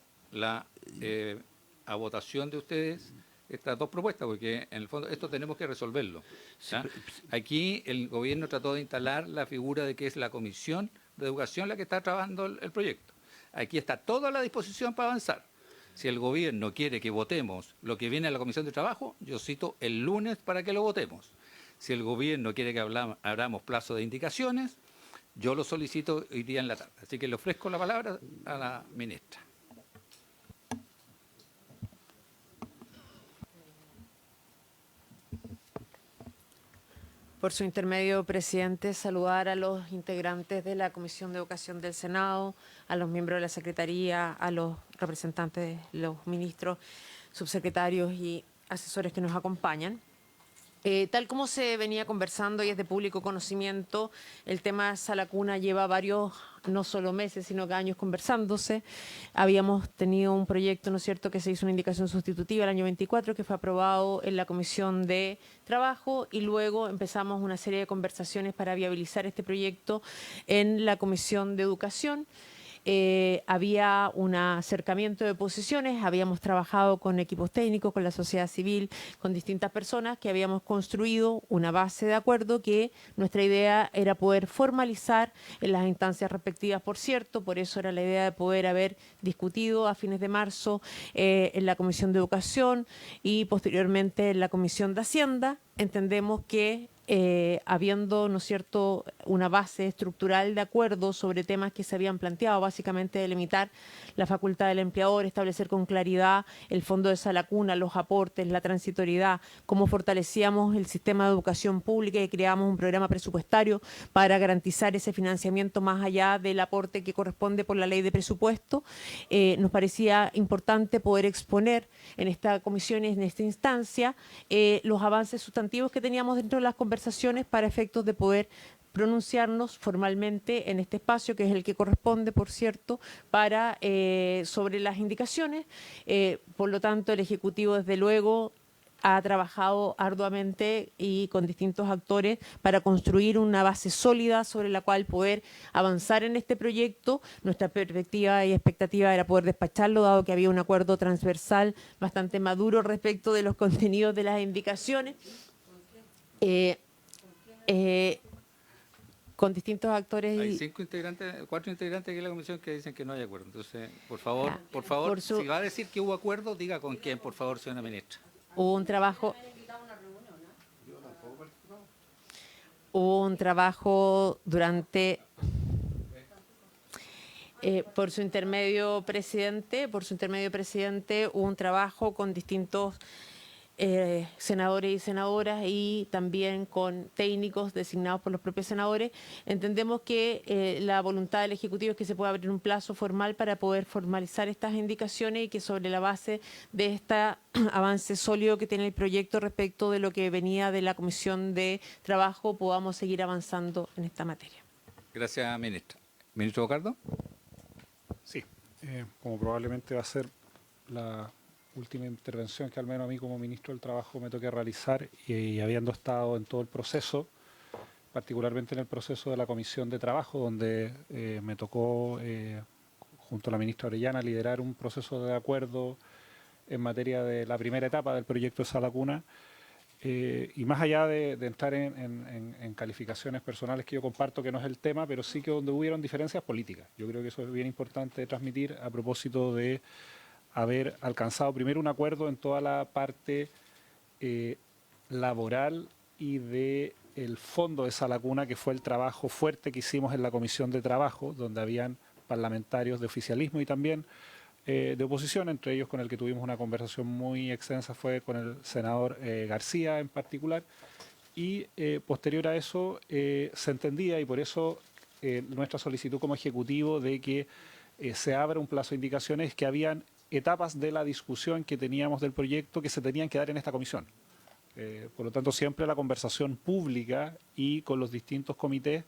a votación de ustedes estas dos propuestas, porque en el fondo esto tenemos que resolverlo. ¿Ya? Aquí el gobierno trató de instalar la figura de que es la Comisión de Educación la que está trabajando el proyecto. Aquí está toda la disposición para avanzar. Si el gobierno quiere que votemos lo que viene a la Comisión de Trabajo, yo cito el lunes para que lo votemos. Si el gobierno quiere que abramos plazo de indicaciones, yo lo solicito hoy día en la tarde. Así que le ofrezco la palabra a la ministra. Por su intermedio, presidente, saludar a los integrantes de la Comisión de Educación del Senado, a los miembros de la Secretaría, a los representantes, los ministros, subsecretarios y asesores que nos acompañan. Tal como se venía conversando y es de público conocimiento, el tema Sala Cuna lleva varios, no solo meses, sino que años conversándose. Habíamos tenido un proyecto, ¿no es cierto?, que se hizo una indicación sustitutiva el año 24, que fue aprobado en la Comisión de Trabajo, y luego empezamos una serie de conversaciones para viabilizar este proyecto en la Comisión de Educación. Había un acercamiento de posiciones, habíamos trabajado con equipos técnicos, con la sociedad civil, con distintas personas que habíamos construido una base de acuerdo que nuestra idea era poder formalizar en las instancias respectivas, por cierto, por eso era la idea de poder haber discutido a fines de marzo en la Comisión de Educación y posteriormente en la Comisión de Hacienda. Entendemos que habiendo, ¿no es cierto?, una base estructural de acuerdo sobre temas que se habían planteado, básicamente delimitar la facultad del empleador, establecer con claridad el fondo de Sala Cuna, los aportes, la transitoriedad, cómo fortalecíamos el sistema de educación pública y creamos un programa presupuestario para garantizar ese financiamiento más allá del aporte que corresponde por la ley de presupuesto. Nos parecía importante poder exponer en esta comisión, en esta instancia, los avances sustantivos que teníamos dentro de las conversaciones para efectos de poder pronunciarnos formalmente en este espacio, que es el que corresponde, por cierto, para sobre las indicaciones. Por lo tanto, el Ejecutivo, desde luego, ha trabajado arduamente y con distintos actores para construir una base sólida sobre la cual poder avanzar en este proyecto. Nuestra perspectiva y expectativa era poder despacharlo, dado que había un acuerdo transversal bastante maduro respecto de los contenidos de las indicaciones. Con distintos actores. Hay 4 integrantes de la comisión que dicen que no hay acuerdo. Entonces, por favor, si va a decir que hubo acuerdo, diga con quién, por favor, señora ministra. Hubo un trabajo durante Por su intermedio, presidente, hubo un trabajo con distintos senadores y senadoras y también con técnicos designados por los propios senadores. Entendemos que la voluntad del Ejecutivo es que se pueda abrir un plazo formal para poder formalizar estas indicaciones y que sobre la base de este avance sólido que tiene el proyecto respecto de lo que venía de la Comisión de Trabajo podamos seguir avanzando en esta materia. Gracias, ministra. Ministro Bocardo. Sí, como probablemente va a ser la última intervención que al menos a mí como ministro del Trabajo me toque realizar y habiendo estado en todo el proceso, particularmente en el proceso de la Comisión de Trabajo, donde me tocó, junto a la ministra Orellana, liderar un proceso de acuerdo en materia de la primera etapa del proyecto de Sala Cuna, y más allá de entrar en calificaciones personales que yo comparto que no es el tema, pero sí que donde hubieron diferencias políticas. Yo creo que eso es bien importante transmitir a propósito de haber alcanzado primero un acuerdo en toda la parte laboral y de el fondo de Sala Cuna, que fue el trabajo fuerte que hicimos en la Comisión de Trabajo, donde habían parlamentarios de oficialismo y también de oposición, entre ellos con el que tuvimos una conversación muy extensa fue con el senador García en particular, y posterior a eso se entendía, y por eso nuestra solicitud como Ejecutivo de que se abra un plazo de indicaciones, que habían etapas de la discusión que teníamos del proyecto que se tenían que dar en esta comisión. Por lo tanto, siempre la conversación pública y con los distintos comités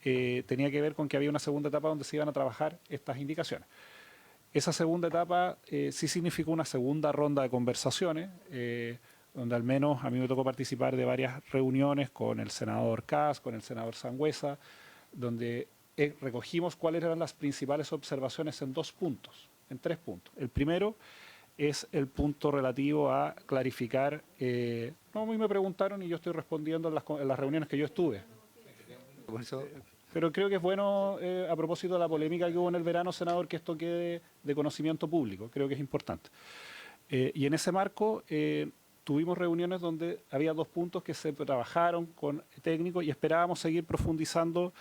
tenía que ver con que había una segunda etapa donde se iban a trabajar estas indicaciones. Esa segunda etapa sí significó una segunda ronda de conversaciones, donde al menos a mí me tocó participar de varias reuniones con el senador Kass, con el senador Sangüesa, donde recogimos cuáles eran las principales observaciones en tres puntos. El primero es el punto relativo a clarificar, no, a mí me preguntaron y yo estoy respondiendo en las reuniones que yo estuve. Pero creo que es bueno, a propósito de la polémica que hubo en el verano, senador, que esto quede de conocimiento público. Creo que es importante. Y en ese marco tuvimos reuniones donde había 2 puntos que se trabajaron con técnicos y esperábamos seguir profundizando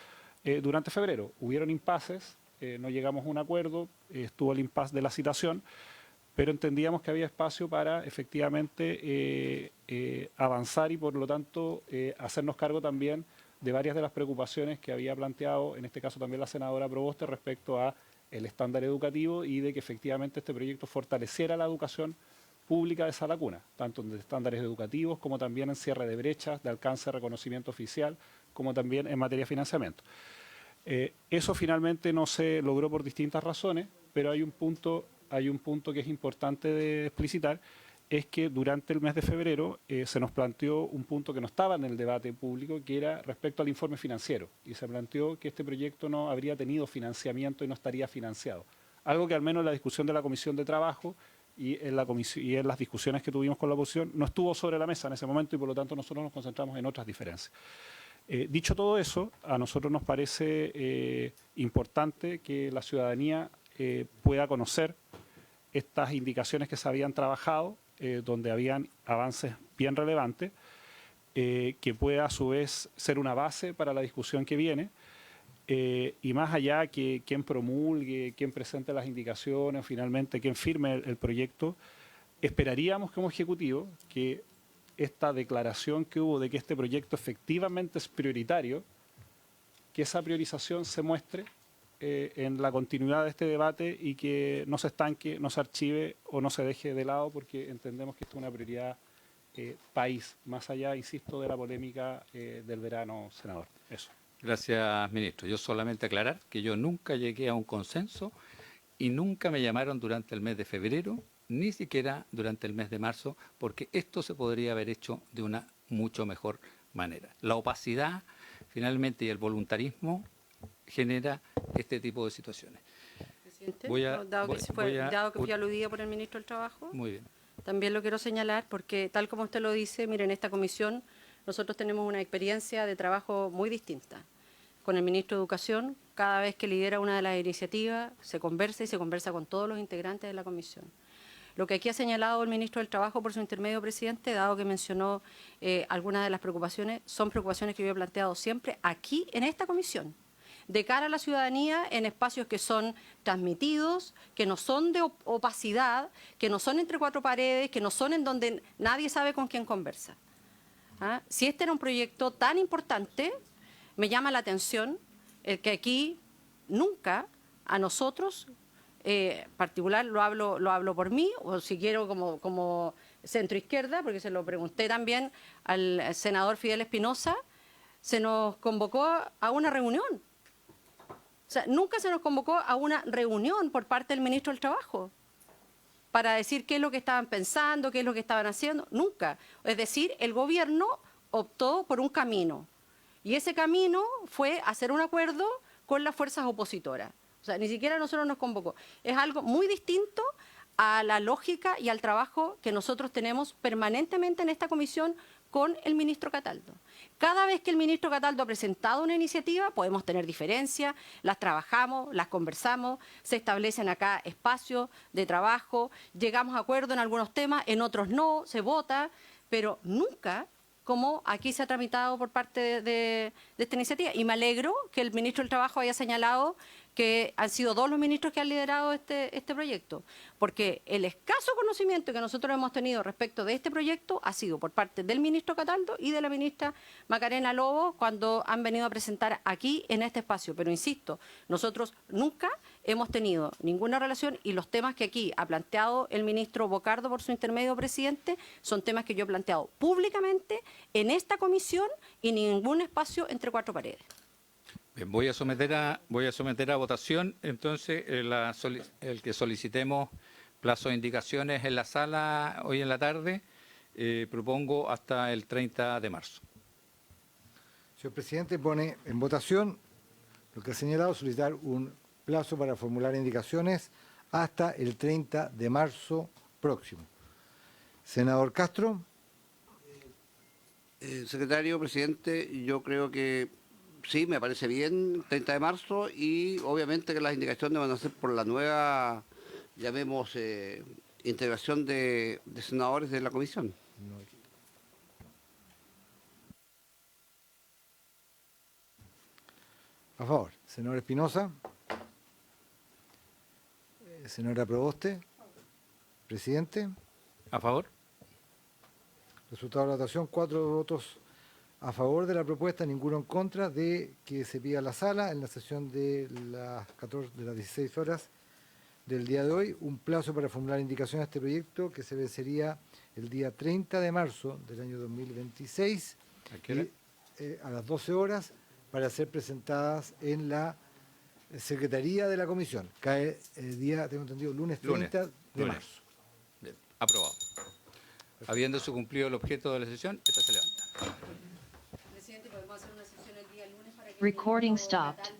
durante febrero. Hubieron impases, no llegamos a un acuerdo, estuvo el impasse de la citación, pero entendíamos que había espacio para efectivamente avanzar y por lo tanto hacernos cargo también de varias de las preocupaciones que había planteado, en este caso también la senadora Proboste, respecto a el estándar educativo y de que efectivamente este proyecto fortaleciera la educación pública de Sala Cuna, tanto en estándares educativos como también en cierre de brechas, de alcance de reconocimiento oficial, como también en materia de financiamiento. Eso finalmente no se logró por distintas razones, pero hay un punto que es importante de explicitar, es que durante el mes de febrero se nos planteó un punto que no estaba en el debate público, que era respecto al informe financiero, y se planteó que este proyecto no habría tenido financiamiento y no estaría financiado. Algo que al menos en la discusión de la Comisión de Trabajo y en las discusiones que tuvimos con la oposición no estuvo sobre la mesa en ese momento y por lo tanto nosotros nos concentramos en otras diferencias. Dicho todo eso, a nosotros nos parece importante que la ciudadanía pueda conocer estas indicaciones que se habían trabajado, donde habían avances bien relevantes, que pueda a su vez ser una base para la discusión que viene, y más allá que quien promulgue, quien presente las indicaciones, finalmente quien firme el proyecto, esperaríamos como Ejecutivo que esta declaración que hubo de que este proyecto efectivamente es prioritario, que esa priorización se muestre en la continuidad de este debate y que no se estanque, no se archive o no se deje de lado, porque entendemos que esto es una prioridad país, más allá, insisto, de la polémica del verano, senador. Eso. Gracias, ministro. Yo solamente aclarar que yo nunca llegué a un consenso y nunca me llamaron durante el mes de febrero, ni siquiera durante el mes de marzo, porque esto se podría haber hecho de una mucho mejor manera. La opacidad, finalmente, y el voluntarismo genera este tipo de situaciones. Presidente, dado que fui aludida por el ministro del Trabajo, muy bien. También lo quiero señalar porque, tal como usted lo dice, miren, en esta comisión nosotros tenemos una experiencia de trabajo muy distinta. Con el ministro de Educación, cada vez que lidera una de las iniciativas, se conversa y se conversa con todos los integrantes de la comisión. Lo que aquí ha señalado el ministro del Trabajo por su intermedio, presidente, dado que mencionó algunas de las preocupaciones, son preocupaciones que yo he planteado siempre aquí en esta comisión. de cara a la ciudadanía en espacios que son transmitidos, que no son de opacidad, que no son entre cuatro paredes, que no son en donde nadie sabe con quién conversa. ¿Ah? Si este era un proyecto tan importante, me llama la atención el que aquí nunca a nosotros, particular lo hablo por mí, o si quiero como centro izquierda, porque se lo pregunté también al senador Fidel Espinosa, se nos convocó a una reunión. O sea, nunca se nos convocó a una reunión por parte del ministro del Trabajo para decir qué es lo que estaban pensando, qué es lo que estaban haciendo. Nunca. Es decir, el gobierno optó por un camino. Y ese camino fue hacer un acuerdo con las fuerzas opositoras. O sea, ni siquiera a nosotros nos convocó. Es algo muy distinto a la lógica y al trabajo que nosotros tenemos permanentemente en esta comisión con el ministro Cataldo. Cada vez que el ministro Cataldo ha presentado una iniciativa, podemos tener diferencias, las trabajamos, las conversamos, se establecen acá espacios de trabajo, llegamos a acuerdo en algunos temas, en otros no, se vota, pero nunca como aquí se ha tramitado por parte de esta iniciativa. Y me alegro que el ministro del Trabajo haya señalado que han sido dos los ministros que han liderado este proyecto, porque el escaso conocimiento que nosotros hemos tenido respecto de este proyecto ha sido por parte del ministro Cataldo y de la ministra Macarena Lobo cuando han venido a presentar aquí en este espacio. Pero insisto, nosotros nunca hemos tenido ninguna relación y los temas que aquí ha planteado el ministro Bocardo por su intermedio, presidente, son temas que yo he planteado públicamente en esta comisión y ningún espacio entre cuatro paredes. Bien, voy a someter a votación entonces el que solicitemos plazo de indicaciones en la sala hoy en la tarde. Propongo hasta el 30 de marzo. Señor presidente, pone en votación lo que ha señalado, solicitar un plazo para formular indicaciones hasta el 30 de marzo próximo. Senador Castro. Secretario, presidente, yo creo que sí, me parece bien, 30 de marzo, y obviamente que las indicaciones van a ser por la nueva, llamemos, integración de senadores de la comisión. A favor. Senador Espinosa. Senadora Proboste. Presidente. A favor. Resultado de la votación, 4 votos a favor de la propuesta, ninguno en contra de que se pida a la sala en la sesión de las 16 horas del día de hoy un plazo para formular indicaciones a este proyecto que se vencería el día 30 de marzo del año 2026 a las 12 horas para ser presentadas en la Secretaría de la Comisión. Cae el día, tengo entendido, lunes 30 de marzo. Bien, aprobado. Habiéndose cumplido el objeto de la sesión, esta se levanta. Presidente, podemos hacer una sesión el día lunes para que Recording stopped.